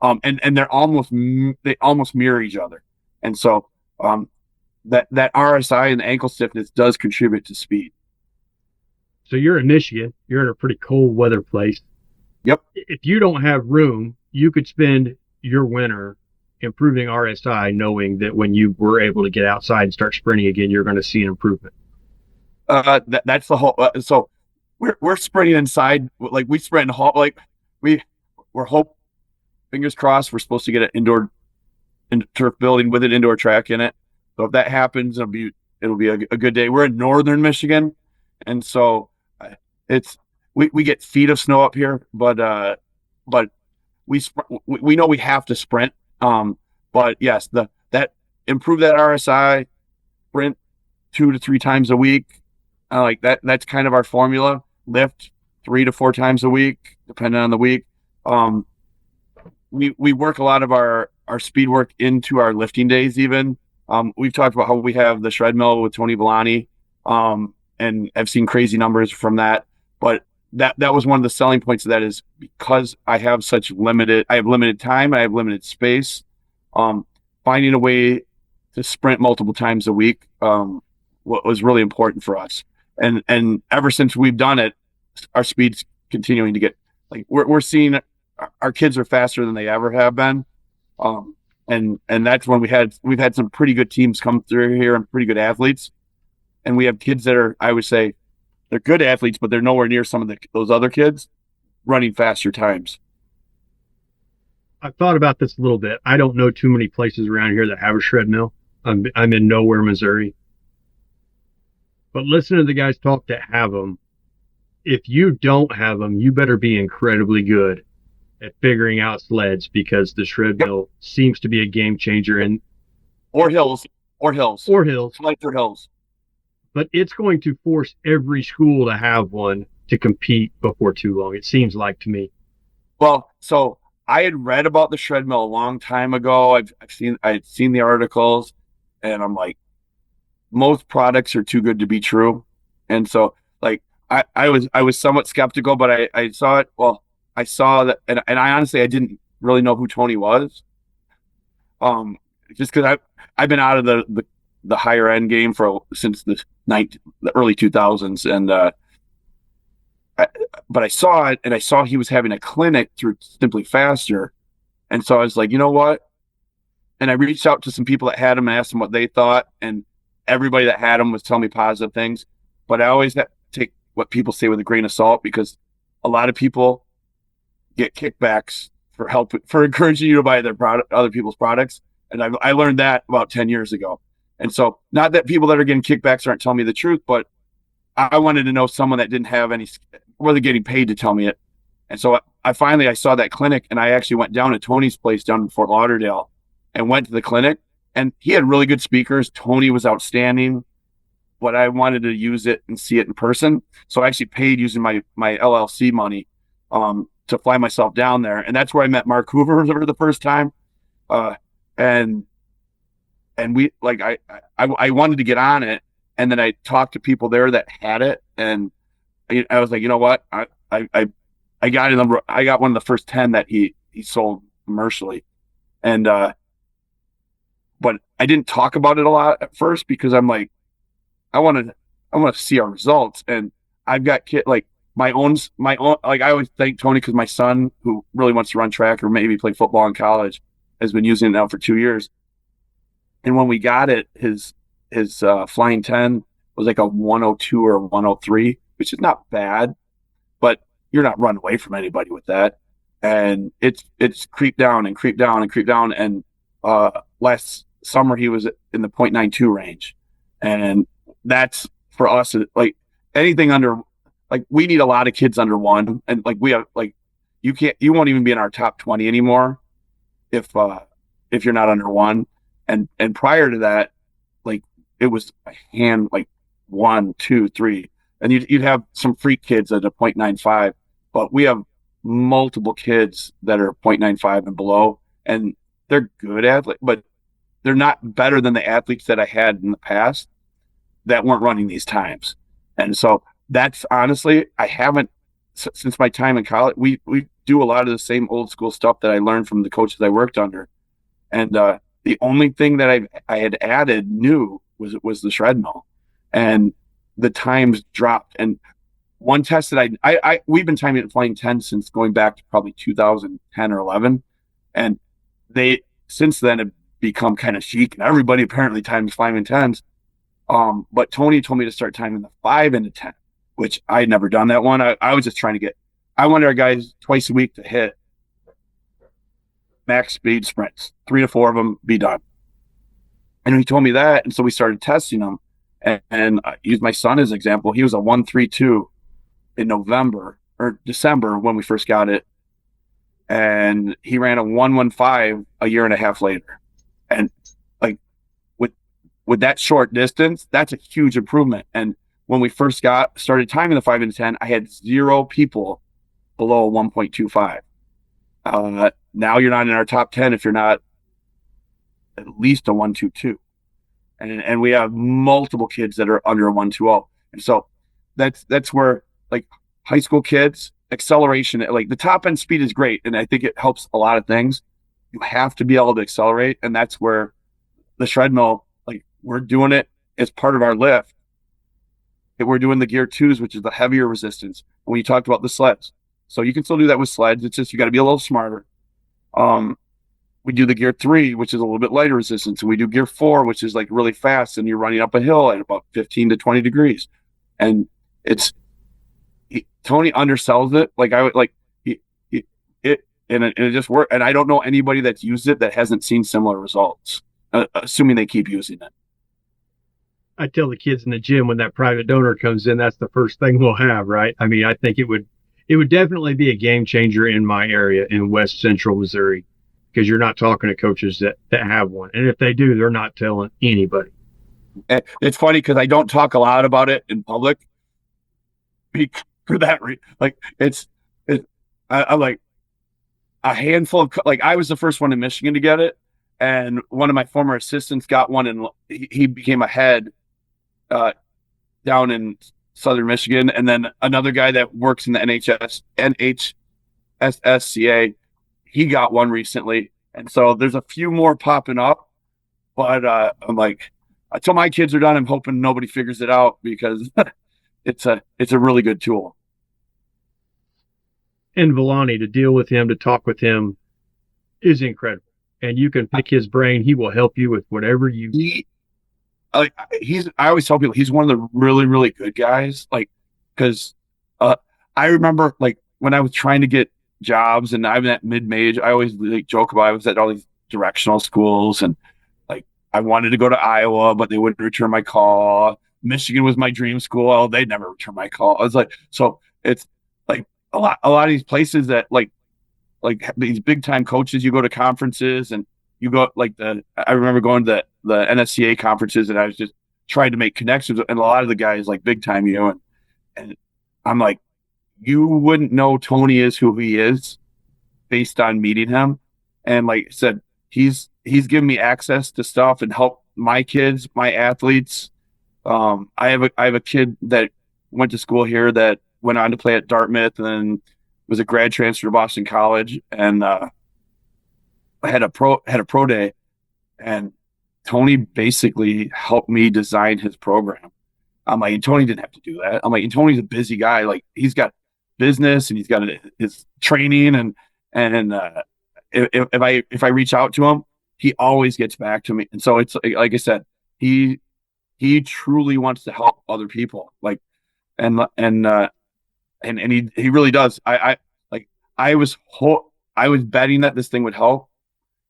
And they almost mirror each other. And so that RSI and ankle stiffness does contribute to speed. So you're in Michigan. You're in a pretty cold weather place. Yep. If you don't have room, you could spend your winter improving RSI, knowing that when you were able to get outside and start sprinting again, you're going to see an improvement. That's the whole. So we're sprinting inside, like we sprint like we're fingers crossed, we're supposed to get an indoor turf building with an indoor track in it. So if that happens, it'll be a good day. We're in northern Michigan, and so we get feet of snow up here, but we know we have to sprint. But yes, that improve that RSI, sprint 2 to 3 times a week. Like that. That's kind of our formula. Lift 3 to 4 times a week, depending on the week. We work a lot of our speed work into our lifting days. Even we've talked about how we have the shred mill with Tony Villani, and I've seen crazy numbers from that. But that was one of the selling points of that, is because I have limited time, I have limited space. Finding a way to sprint multiple times a week what was really important for us. And ever since we've done it, our speed's continuing to get, like, we're seeing our kids are faster than they ever have been. And that's when we've had some pretty good teams come through here and pretty good athletes. And we have kids that are, I would say, they're good athletes, but they're nowhere near some of those other kids running faster times. I've thought about this a little bit. I don't know too many places around here that have a shred mill. I'm in nowhere, Missouri. But listen to the guys talk that have them. If you don't have them, you better be incredibly good at figuring out sleds, because the shred mill seems to be a game changer. Or hills. Like their hills. But it's going to force every school to have one to compete before too long, it seems like to me. Well, so I had read about the shred mill a long time ago. I had seen the articles, and I'm like, most products are too good to be true. And so like I was somewhat skeptical, but I saw it. Well, I saw that, and I honestly I didn't really know who Tony was. Um, just because I've been out of the higher end game since the early 2000s, and I, but I saw it, and I saw he was having a clinic through Simply Faster, and so I was like, you know what? And I reached out to some people that had them and asked them what they thought, and everybody that had them was telling me positive things. But I always have to take what people say with a grain of salt, because a lot of people get kickbacks for encouraging you to buy other people's products, and I learned that about 10 years ago. And so, not that people that are getting kickbacks aren't telling me the truth, but I wanted to know someone that didn't have any, wasn't getting paid to tell me it. And so I saw that clinic, and I actually went down to Tony's place down in Fort Lauderdale and went to the clinic, and he had really good speakers. Tony was outstanding, but I wanted to use it and see it in person. So I actually paid using my LLC money to fly myself down there. And that's where I met Mark Hoover for the first time. Uh, and we like I wanted to get on it, and then I talked to people there that had it, and I was like, you know what, I got one of the first 10 that he sold commercially, and but I didn't talk about it a lot at first, because I'm like, I want to see our results, and I've got like my own like I always thank Tony, because my son, who really wants to run track or maybe play football in college, has been using it now for 2 years. And when we got it, his flying 10 was like a 102 or 103, which is not bad, but you're not running away from anybody with that. And it's creeped down and creeped down and creeped down. And last summer he was in the 0.92 range. And that's for us, like anything under, like we need a lot of kids under 1. And like we have, like, you won't even be in our top 20 anymore if you're not under 1. And prior to that, like it was a hand, like 1, 2, 3, and you'd have some freak kids at a 0.95, but we have multiple kids that are 0.95 and below, and they're good athletes, but they're not better than the athletes that I had in the past that weren't running these times. And so that's honestly, I haven't, since my time in college, we do a lot of the same old school stuff that I learned from the coaches I worked under. And the only thing that I had added new was the shred mill, and the times dropped. And one test that we've been timing it flying 10 since going back to probably 2010 or 11, and they since then have become kind of chic, and everybody apparently times flying 10s. But Tony told me to start timing the 5 into 10, which I had never done that one. I was just trying to I wanted our guys twice a week to hit max speed sprints, 3 to 4 of them, be done. And he told me that, and so we started testing them. And I used my son as an example. He was a 132 in November or December when we first got it, and he ran a 115 a year and a half later. And like with that short distance, that's a huge improvement. And when we first started timing the 5 into 10, I had 0 people below 1.25. Now you're not in our top 10 if you're not at least a 122. And we have multiple kids that are under a 120. And so that's where, like, high school kids, acceleration, like the top end speed is great, and I think it helps a lot of things. You have to be able to accelerate, and that's where the shred mill, like, we're doing it as part of our lift. We're doing the gear 2s, which is the heavier resistance. When you talked about the sleds, so you can still do that with sleds. It's just you got to be a little smarter. We do the gear 3, which is a little bit lighter resistance, and we do gear 4, which is like really fast, and you're running up a hill at about 15 to 20 degrees. And Tony undersells it. Like it just worked. And I don't know anybody that's used it that hasn't seen similar results, assuming they keep using it. I tell the kids in the gym, when that private donor comes in, that's the first thing we'll have, right? I mean, I think it would definitely be a game changer in my area in West Central Missouri, because you're not talking to coaches that have one. And if they do, they're not telling anybody. It's funny because I don't talk a lot about it in public for that reason. Like I'm like, a handful of, like, I was the first one in Michigan to get it. And one of my former assistants got one, and he became a head down in Southern Michigan. And then another guy that works in the NHSSCA, he got one recently. And so there's a few more popping up, but I'm like, until my kids are done, I'm hoping nobody figures it out, because it's a really good tool. And Villani, to deal with him, to talk with him, is incredible. And you can pick his brain. He will help you with whatever you. I always tell people he's one of the really, really good guys. Like, because I remember, like, when I was trying to get jobs and I'm at mid-major, I always, like, joke about I was at all these directional schools, and like I wanted to go to Iowa, but they wouldn't return my call. Michigan was my dream school. Oh, they'd never return my call. I was like, so it's like a lot of these places that like these big time coaches, you go to conferences and you go, like, I remember going to the NSCA conferences, and I was just trying to make connections, and a lot of the guys like big time, and I'm like, you wouldn't know Tony is who he is based on meeting him. And like I said, he's given me access to stuff and help my kids, my athletes. I have a kid that went to school here that went on to play at Dartmouth and then was a grad transfer to Boston College, and had a pro day, and Tony basically helped me design his program. I'm like, and Tony didn't have to do that. I'm like, and Tony's a busy guy. Like, he's got business and he's got his training, and if I reach out to him, he always gets back to me. And so it's like I said, he truly wants to help other people. Like, and he really does. I was betting that this thing would help,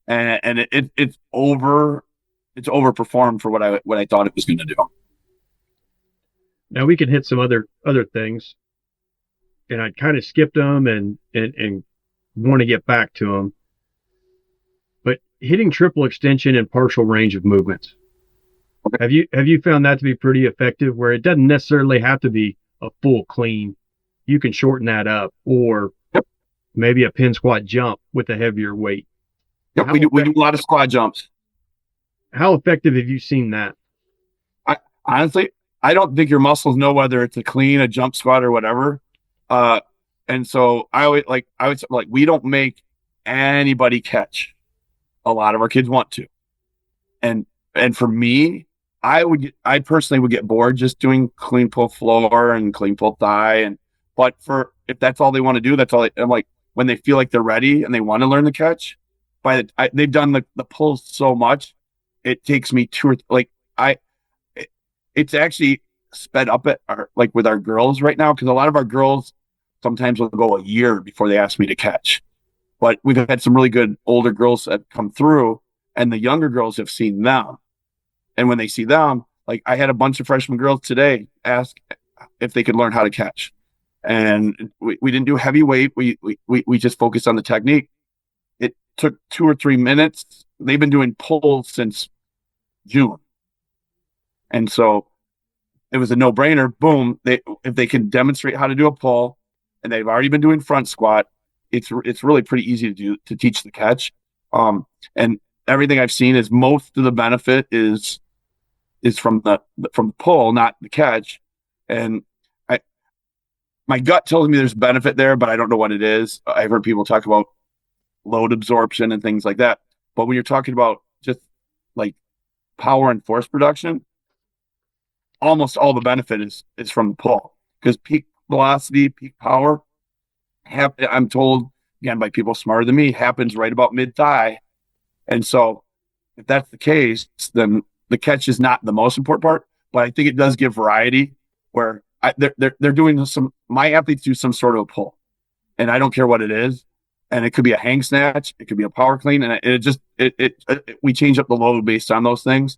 and it's overperformed for what I thought it was going to do. Now we can hit some other things, and I kind of skipped them and want to get back to them. But hitting triple extension and partial range of movements. Okay. Have you found that to be pretty effective, where it doesn't necessarily have to be a full clean? You can shorten that up, or maybe a pin squat jump with a heavier weight. Yep, we do a lot of squat jumps. How effective have you seen that? Honestly, I don't think your muscles know whether it's a clean, a jump squat, or whatever. And so I would we don't make anybody catch. A lot of our kids want to. And for me, I personally would get bored just doing clean pull floor and clean pull thigh. But if that's all they want to do, that's all. I'm like, when they feel like they're ready and they want to learn the catch, they've done the pulls so much, it takes me it's actually sped up with our girls right now, because a lot of our girls sometimes will go a year before they ask me to catch. But we've had some really good older girls that come through, and the younger girls have seen them. And when they see them, like, I had a bunch of freshman girls today ask if they could learn how to catch. And we didn't do heavy weight. We just focused on the technique. It took 2 or 3 minutes. They've been doing pulls since June. And so it was a no-brainer. Boom. If they can demonstrate how to do a pull, and they've already been doing front squat, it's really pretty easy to teach the catch. And everything I've seen is most of the benefit is from the pull, not the catch. And my gut tells me there's benefit there, but I don't know what it is. I've heard people talk about load absorption and things like that. But when you're talking about just like power and force production, almost all the benefit is from the pull, because peak velocity, peak power, I'm told, again, by people smarter than me, happens right about mid-thigh. And so if that's the case, then the catch is not the most important part, but I think it does give variety, where they're doing my athletes do some sort of a pull, and I don't care what it is. And it could be a hang snatch, it could be a power clean, and we change up the load based on those things.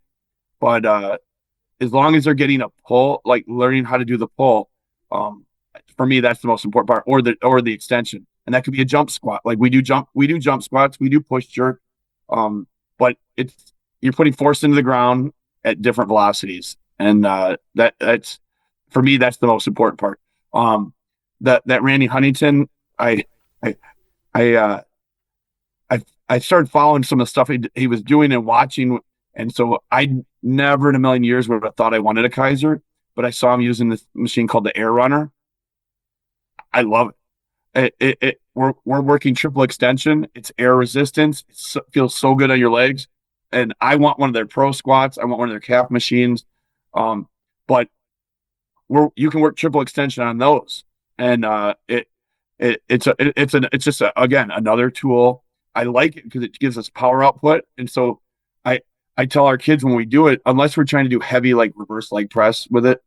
But as long as they're getting a pull, like learning how to do the pull, for me, that's the most important part, or the extension. And that could be a jump squat. Like, we do jump squats, we do push jerk. But you're putting force into the ground at different velocities. And that's, for me, that's the most important part. That Randy Huntington, I started following some of the stuff he was doing and watching. And so I never in a million years would have thought I wanted a Kaiser, but I saw him using this machine called the Air Runner. I love it. We're working triple extension. It's air resistance. It feels so good on your legs. And I want one of their pro squats. I want one of their calf machines. But you can work triple extension on those. And it's just again another tool. I like it because it gives us power output. And so I tell our kids when we do it, unless we're trying to do heavy like reverse leg press with it,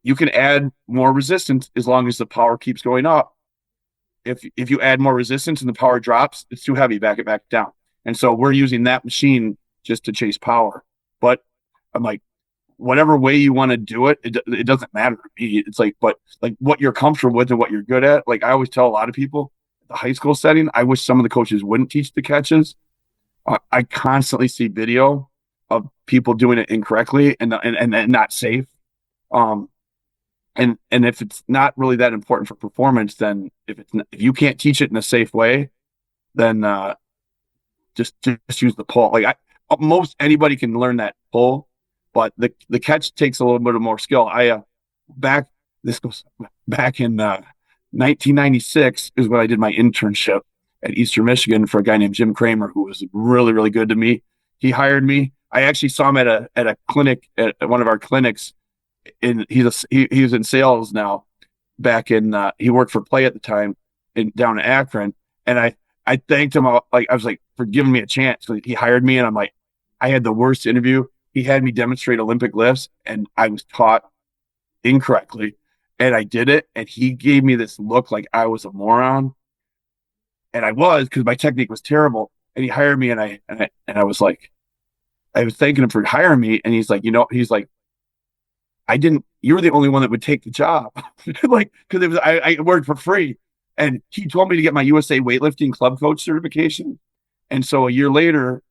you can add more resistance as long as the power keeps going up. If you add more resistance and the power drops, it's too heavy, back it back down. And so we're using that machine just to chase power. But I'm like, whatever way you want to do it, it doesn't matter to me. It's like, but like what you're comfortable with and what you're good at. Like I always tell a lot of people, the high school setting, I wish some of the coaches wouldn't teach the catches. I constantly see video of people doing it incorrectly and not safe. And if it's not really that important for performance, then if you can't teach it in a safe way, then just use the pull. Like most anybody can learn that pull, but the catch takes a little bit of more skill. This goes back in 1996 is when I did my internship at Eastern Michigan for a guy named Jim Kramer, who was really, really good to me. He hired me. I actually saw him at a clinic, at one of our clinics. He was in sales now. Back in he worked for Play at the time down in Akron, and I thanked him. I was like, for giving me a chance. He hired me, and I'm like, I had the worst interview. He had me demonstrate Olympic lifts, and I was taught incorrectly, and I did it, and he gave me this look like I was a moron, and I was, because my technique was terrible. And he hired me, and I was like, I was thanking him for hiring me, and he's like, he's like, you were the only one that would take the job. Like, because I worked for free. And he told me to get my USA weightlifting club coach certification. And so a year later,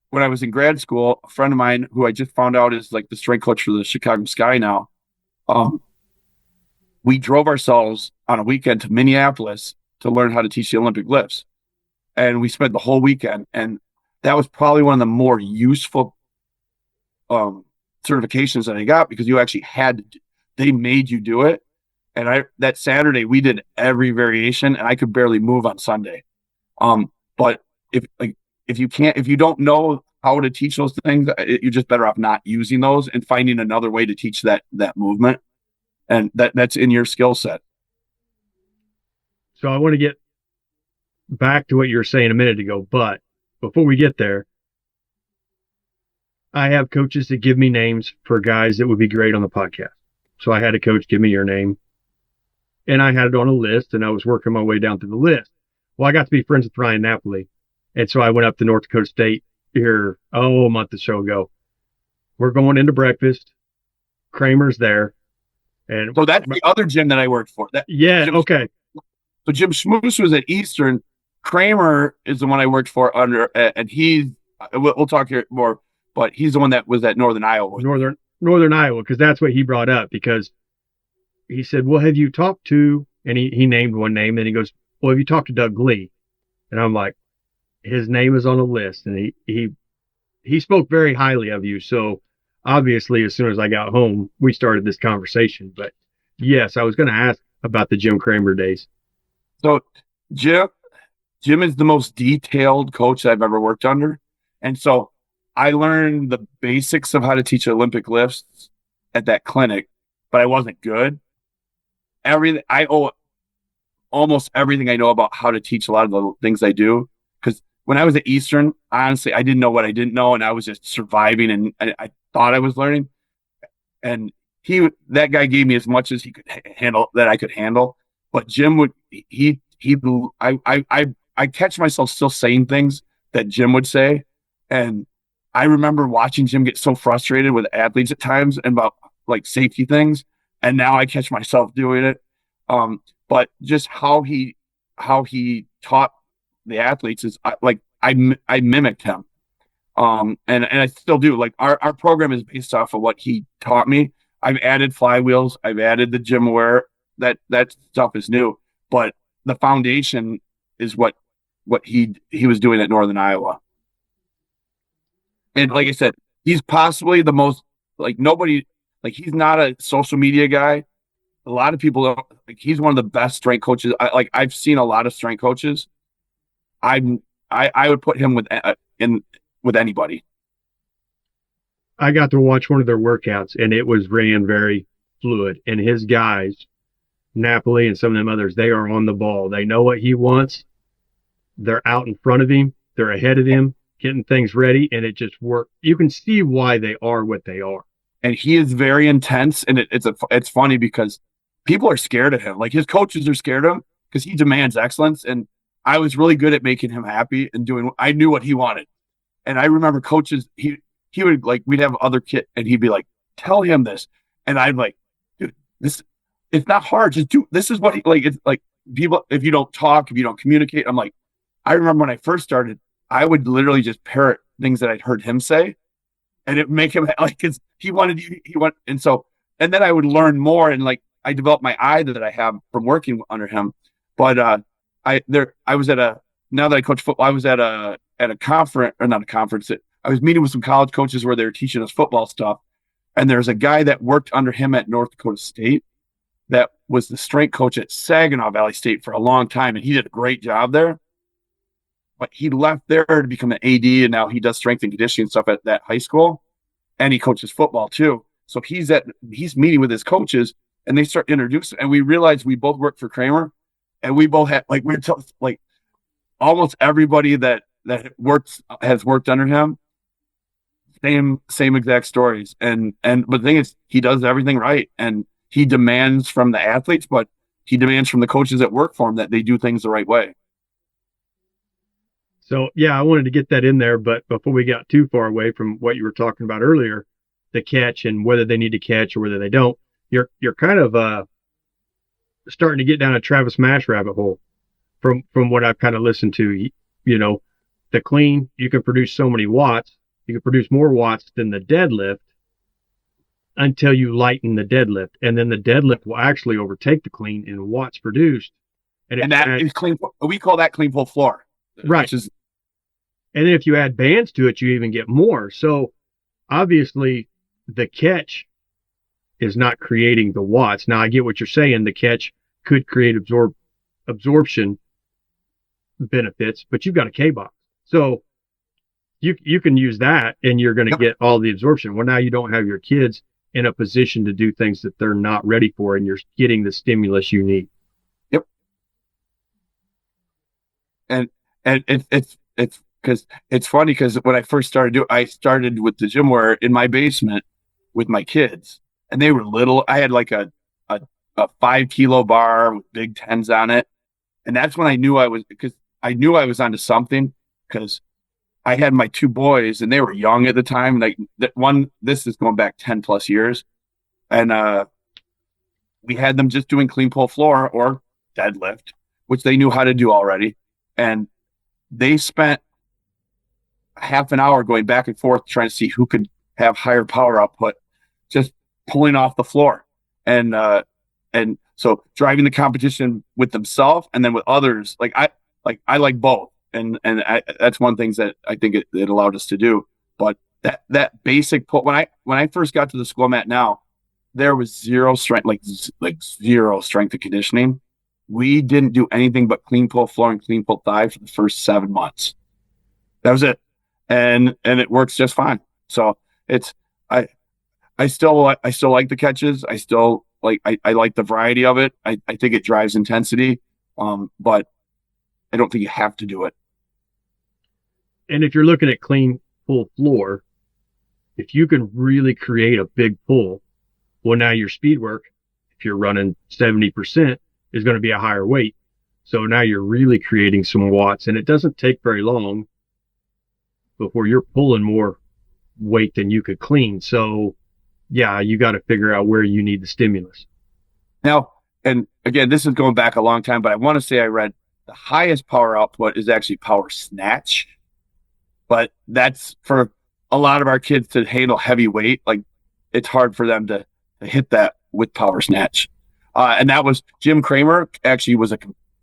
when I was in grad school, a friend of mine who I just found out is like the strength coach for the Chicago Sky now, we drove ourselves on a weekend to Minneapolis to learn how to teach the Olympic lifts. And we spent the whole weekend. And that was probably one of the more useful certifications that I got, because you actually they made you do it. And that Saturday we did every variation, and I could barely move on Sunday. But if you don't know how to teach those things, you're just better off not using those and finding another way to teach that movement. And that's in your skill set. So I want to get back to what you were saying a minute ago, but before we get there, I have coaches that give me names for guys that would be great on the podcast. So I had a coach give me your name, and I had it on a list, and I was working my way down through the list. Well, I got to be friends with Ryan Napoli, and so I went up to North Dakota State here, a month or so ago. We're going into breakfast. Kramer's there. And so that's the other gym that I worked for. Okay. So Jim Schmoose was at Eastern. Kramer is the one I worked for under, and we'll talk here more, but he's the one that was at Northern Iowa. Northern Iowa, because that's what he brought up, because he said, well, have you talked to, and he named one name, and he goes, well, have you talked to Doug Lee? And I'm like, his name is on a list, and he spoke very highly of you. So obviously, as soon as I got home, we started this conversation. But yes, I was going to ask about the Jim Kramer days. So Jim is the most detailed coach I've ever worked under. And so I learned the basics of how to teach Olympic lifts at that clinic, but I wasn't good. I owe almost everything I know about how to teach a lot of the things I do. Because when I was at Eastern, honestly, I didn't know what I didn't know, and I was just surviving, and I thought I was learning. And that guy gave me as much as he could handle, that I could handle. But Jim I catch myself still saying things that Jim would say. And I remember watching Jim get so frustrated with athletes at times and about like safety things. And now I catch myself doing it. But just how he taught the athletes is I mimicked him. And I still do. Like our program is based off of what he taught me. I've added flywheels. I've added the gym wear. That stuff is new, but the foundation is what he was doing at Northern Iowa. And like I said, he's possibly the most, like, nobody, like, he's not a social media guy. A lot of people don't, like, he's one of the best strength coaches. I've seen a lot of strength coaches. I would put him with anybody. I got to watch one of their workouts, and it was ran very fluid. And his guys, Napoli and some of them others, they are on the ball. They know what he wants. They're out in front of him. They're ahead of him, getting things ready, and it just worked. You can see why they are what they are. And he is very intense, and it's funny because people are scared of him. Like, his coaches are scared of him because he demands excellence. And I was really good at making him happy and doing. I knew what he wanted, and I remember coaches. He would, like, we'd have other kid, and he'd be like, "Tell him this," and I'm like, "Dude, this, it's not hard. Just do. This is what he like." It's like, people, if you don't talk, if you don't communicate, I'm like, I remember when I first started, I would literally just parrot things that I'd heard him say, and it make him like, because he wanted, and then I would learn more, and, like, I developed my eye that I have from working under him. But I was at a, now that I coach football, I was at a conference, or not a conference. I was meeting with some college coaches where they were teaching us football stuff, and there's a guy that worked under him at North Dakota State that was the strength coach at Saginaw Valley State for a long time, and he did a great job there. But he left there to become an AD, and now he does strength and conditioning stuff at that high school, and he coaches football too. So he's meeting with his coaches, and they start introducing, and we realized we both worked for Kramer, and we both had, like, like, almost everybody that has worked under him, same exact stories. But the thing is, he does everything right, and he demands from the athletes, but he demands from the coaches that work for him that they do things the right way. So, yeah, I wanted to get that in there, but before we got too far away from what you were talking about earlier, the catch and whether they need to catch or whether they don't, you're kind of starting to get down a Travis Mash rabbit hole from what I've kind of listened to. You know, the clean, you can produce so many watts. You can produce more watts than the deadlift until you lighten the deadlift. And then the deadlift will actually overtake the clean in watts produced. And that is clean. We call that clean pull floor. Right. And then if you add bands to it, you even get more. So obviously the catch is not creating the watts. Now, I get what you're saying. The catch could create absorption benefits, but you've got a K-box. So you can use that, and you're going to get all the absorption. Well, now you don't have your kids in a position to do things that they're not ready for, and you're getting the stimulus you need. Yep. And it's because it's funny, because when I first started I started with the gym where in my basement with my kids, and they were little. I had like a 5 kilo bar with big 10s on it. And that's when I knew I was onto something, because I had my 2 boys, and they were young at the time. Like, this is going back 10 plus years. And we had them just doing clean pull floor or deadlift, which they knew how to do already. And they spent half an hour going back and forth trying to see who could have higher power output, just pulling off the floor. And so driving the competition with themselves and then with others. I like both. And that's one thing that I think it allowed us to do. But that basic pull, when I first got to the school I'm at now, there was zero strength, like zero strength and conditioning. We didn't do anything but clean pull floor and clean pull thigh for the first 7 months. That was it. And it works just fine. So I still like the catches. I still I like the variety of it. I think it drives intensity. But I don't think you have to do it. And if you're looking at clean pull floor, if you can really create a big pull, well, now your speed work, if you're running 70%, is going to be a higher weight. So now you're really creating some watts, and it doesn't take very long before you're pulling more weight than you could clean. So yeah, you got to figure out where you need the stimulus. Now, and again, this is going back a long time, but I want to say I read the highest power output is actually power snatch. But that's for a lot of our kids to handle heavy weight. Like, it's hard for them to hit that with power snatch. And that was Jim Kramer actually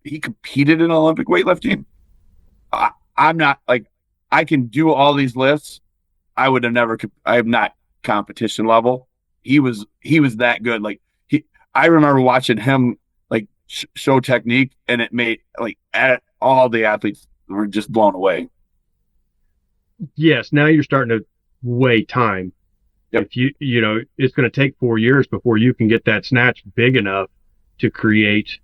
he competed in Olympic weightlifting. I'm not like, I can do all these lifts. I would have never, I am not competition level. He was that good. Like I remember watching him like show technique, and it made like all the athletes were just blown away. Yes. Now you're starting to weigh time. Yep. If it's going to take 4 years before you can get that snatch big enough to create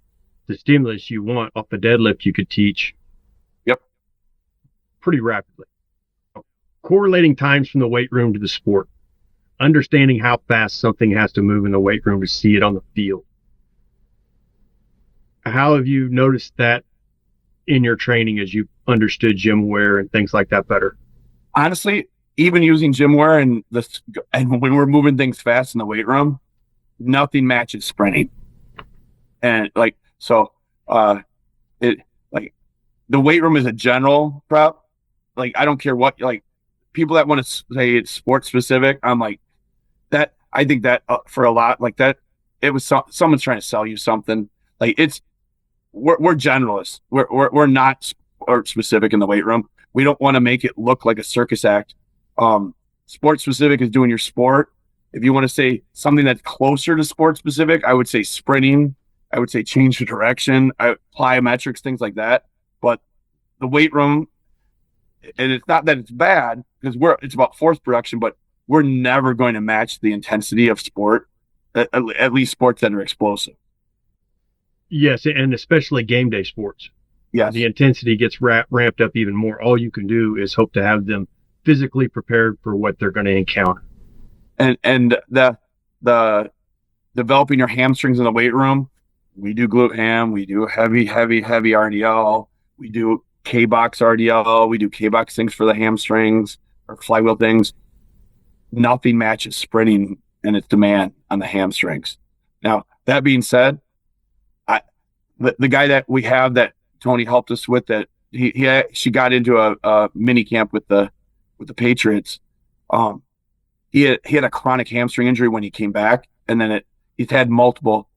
the stimulus you want off the deadlift you could teach. Yep. Pretty rapidly. Correlating times from the weight room to the sport. Understanding how fast something has to move in the weight room to see it on the field. How have you noticed that in your training as you understood gym wear and things like that better? Honestly, even using gym wear and when we're moving things fast in the weight room, nothing matches sprinting. And like, so, it like the weight room is a general prep. Like, I don't care what, like people that want to say it's sports specific. I'm like that. I think that for a lot like that, it was someone's trying to sell you something. Like we're generalists. We're not sport specific in the weight room. We don't want to make it look like a circus act. Sport specific is doing your sport. If you want to say something that's closer to sport specific, I would say sprinting. I would say change the direction, plyometrics, things like that. But the weight room, and it's not that it's bad because it's about force production, but we're never going to match the intensity of sport, at least sports that are explosive. Yes, and especially game day sports. Yes. The intensity gets ramped up even more. All you can do is hope to have them physically prepared for what they're going to encounter. And the developing your hamstrings in the weight room, we do glute ham, we do heavy RDL, we do K-box RDL, we do K-box things for the hamstrings or flywheel things. Nothing matches sprinting and its demand on the hamstrings. Now, that being said, the guy that we have that Tony helped us with, that she got into a mini camp with the Patriots. He had a chronic hamstring injury when he came back, and then he's had multiple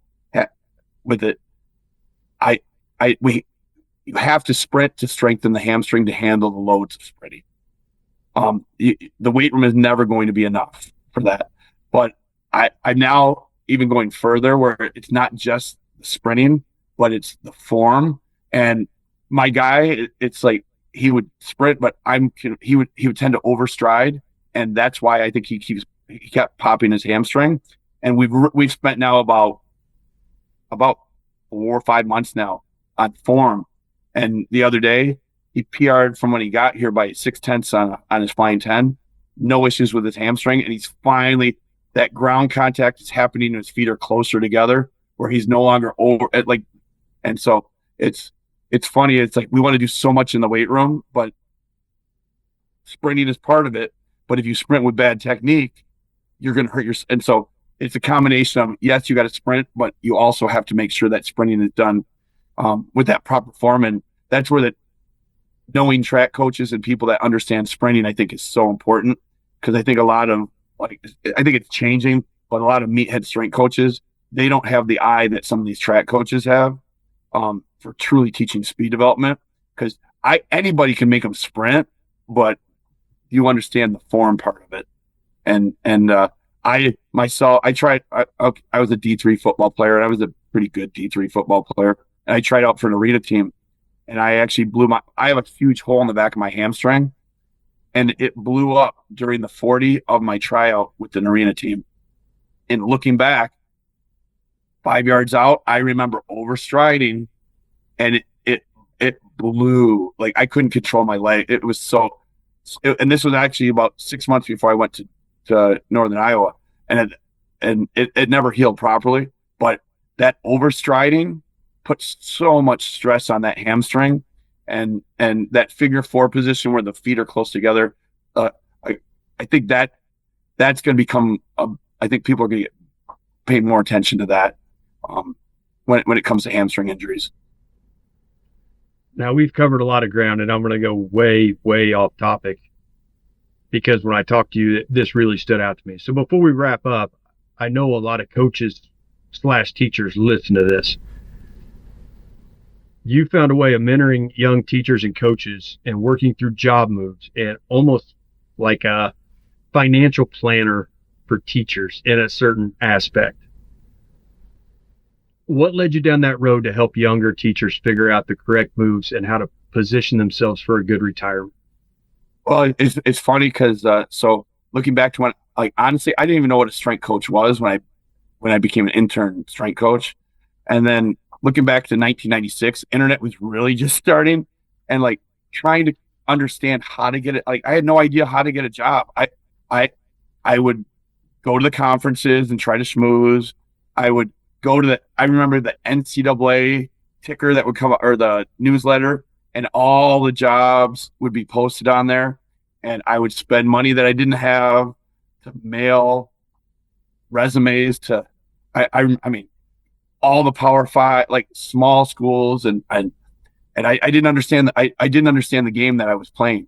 with it. You have to sprint to strengthen the hamstring to handle the loads of sprinting. The weight room is never going to be enough for that. But I'm now even going further where it's not just the sprinting, but it's the form. And my guy, it's like he would sprint, but he would tend to overstride, and that's why I think he kept popping his hamstring. And we've spent now about 4 or 5 months now on form. And the other day he PR'd from when he got here by 0.6 on his flying 10. No issues with his hamstring, and he's finally, that ground contact is happening and his feet are closer together where he's no longer over at like. And so it's funny. It's like we want to do so much in the weight room, but sprinting is part of it. But if you sprint with bad technique, you're going to hurt yourself. And so it's a combination of, yes, you got to sprint, but you also have to make sure that sprinting is done with that proper form. And that's where knowing track coaches and people that understand sprinting, I think, is so important, because I think I think it's changing, but a lot of meathead strength coaches, they don't have the eye that some of these track coaches have for truly teaching speed development, because anybody can make them sprint, but you understand the form part of it. And I was a D3 football player, and I was a pretty good D3 football player. And I tried out for an arena team, and I actually I have a huge hole in the back of my hamstring, and it blew up during the 40 of my tryout with the arena team. And looking back, 5 yards out, I remember overstriding, and it blew. Like, I couldn't control my leg. It was and this was actually about 6 months before I went to Northern Iowa, and it never healed properly. But that overstriding puts so much stress on that hamstring, and that figure 4 position where the feet are close together. I think that's going to become. I think people are going to pay more attention to that when it comes to hamstring injuries. Now, we've covered a lot of ground, and I'm going to go way, way off topic, because when I talked to you, this really stood out to me. So before we wrap up, I know a lot of coaches / teachers listen to this. You found a way of mentoring young teachers and coaches and working through job moves and almost like a financial planner for teachers in a certain aspect. What led you down that road to help younger teachers figure out the correct moves and how to position themselves for a good retirement? Well, it's funny because so looking back to when, like, honestly, I didn't even know what a strength coach was when I became an intern strength coach. And then looking back to 1996, internet was really just starting, and like trying to understand how to get it. Like, I had no idea how to get a job. I I would go to the conferences and try to schmooze. I would go to I remember the NCAA ticker that would come, or the newsletter, and all the jobs would be posted on there. And I would spend money that I didn't have to mail resumes to, I mean, all the Power Five, like small schools, and I didn't understand I didn't understand the game that I was playing.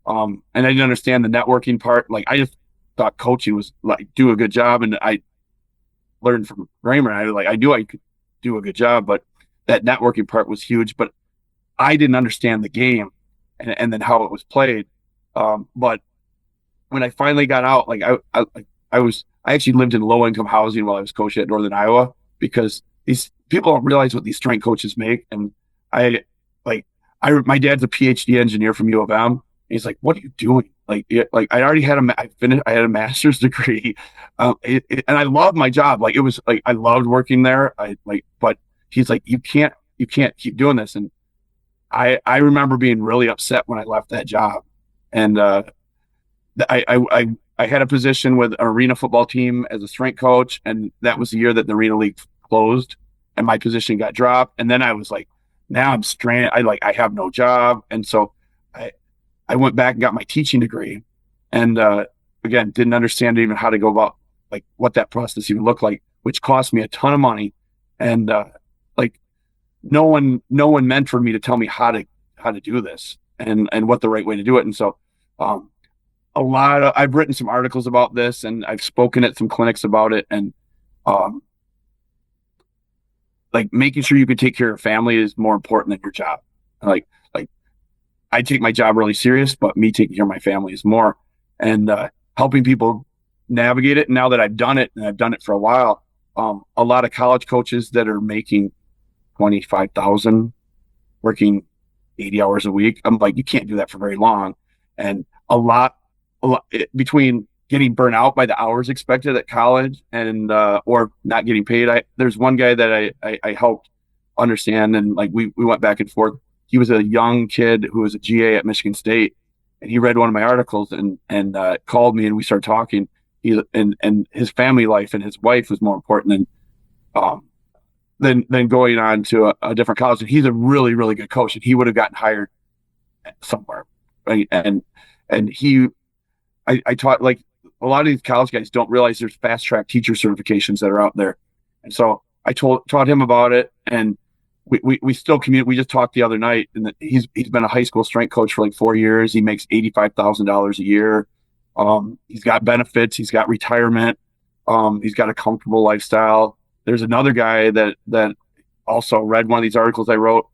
And I didn't understand the networking part. Like, I just thought coaching was like do a good job, and I learned from Kramer. I knew I could do a good job, but that networking part was huge. But I didn't understand the game, and then how it was played. But when I finally got out, like I actually lived in low income housing while I was coaching at Northern Iowa, because these people don't realize what these strength coaches make. And I like my dad's a PhD engineer from U of M. He's like, "What are you doing?" Like I already had I had a master's degree, and I loved my job. Like, it was like I loved working there. But he's like, "You can't keep doing this." And I remember being really upset when I left that job, and I had a position with an arena football team as a strength coach, and that was the year that the arena league closed, and my position got dropped. And then I was like, now I'm stranded. I have no job, and so I went back and got my teaching degree, and again, didn't understand even how to go about like what that process even looked like, which cost me a ton of money, and like no one mentored me to tell me how to do this, and what the right way to do it. And so I've written some articles about this, and I've spoken at some clinics about it, and um, like making sure you can take care of family is more important than your job. Like I take my job really serious, but me taking care of my family is more, and helping people navigate it. Now that I've done it, and I've done it for a while, a lot of college coaches that are making 25,000, working 80 hours a week. I'm like, you can't do that for very long. And a lot between getting burnt out by the hours expected at college, and or not getting paid. There's one guy that I helped understand, and like we went back and forth. He was a young kid who was a GA at Michigan State, and he read one of my articles, and called me, and we started talking. And his family life and his wife was more important than going on to a different college. And he's a really, really good coach, and he would have gotten hired somewhere, right? And I taught, like, a lot of these college guys don't realize there's fast track teacher certifications that are out there. And so I taught him about it, and we still communicate. We just talked the other night, and he's been a high school strength coach for like 4 years. He makes $85,000 a year. He's got benefits. He's got retirement. He's got a comfortable lifestyle. There's another guy that also read one of these articles I wrote,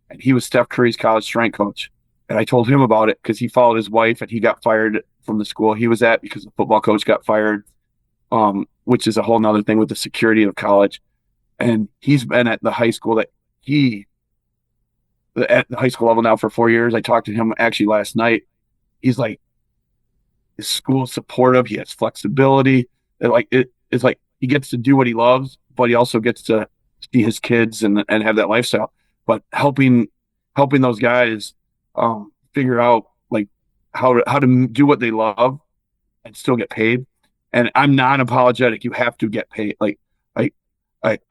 and he was Steph Curry's college strength coach. And I told him about it because he followed his wife, and he got fired from the school he was at because the football coach got fired, which is a whole nother thing with the security of college. And he's been at the high school at the high school level now for 4 years. I talked to him actually last night. He's like, his school's supportive. He has flexibility. It's like he gets to do what he loves, but he also gets to see his kids and have that lifestyle. But helping those guys figure out like how to do what they love and still get paid. And I'm non-apologetic. You have to get paid. Like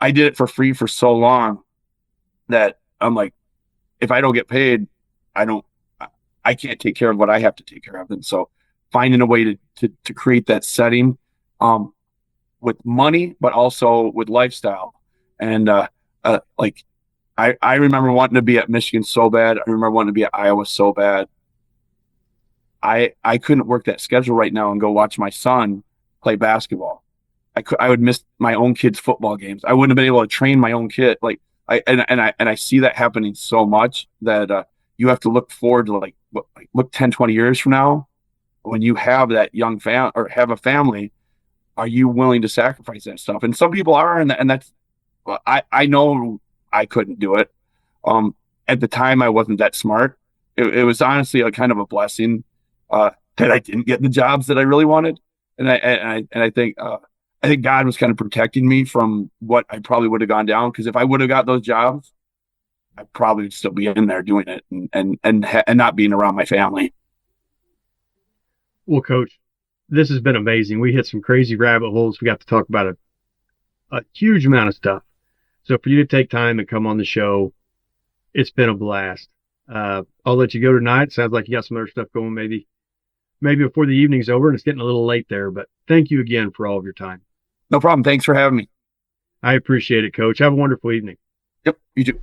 I did it for free for so long that I'm like, if I don't get paid, I can't take care of what I have to take care of. And so finding a way to create that setting with money, but also with lifestyle. And like I remember wanting to be at Michigan so bad. I remember wanting to be at Iowa so bad. I couldn't work that schedule right now and go watch my son play basketball. I would miss my own kids' football games. I wouldn't have been able to train my own kid. Like I see that happening so much that you have to look forward to look 10, 20 years from now when you have that young fam or have a family. Are you willing to sacrifice that stuff? And some people are, and that's well, I know I couldn't do it. At the time, I wasn't that smart. It was honestly a kind of a blessing that I didn't get the jobs that I really wanted, and I think God was kind of protecting me from what I probably would have gone down. Because if I would have got those jobs, I probably would still be in there doing it and not being around my family. Well, Coach, this has been amazing. We hit some crazy rabbit holes. We got to talk about a huge amount of stuff. So for you to take time and come on the show, it's been a blast. I'll let you go tonight. Sounds like you got some other stuff going maybe before the evening's over, and it's getting a little late there. But thank you again for all of your time. No problem. Thanks for having me. I appreciate it, Coach. Have a wonderful evening. Yep, you too.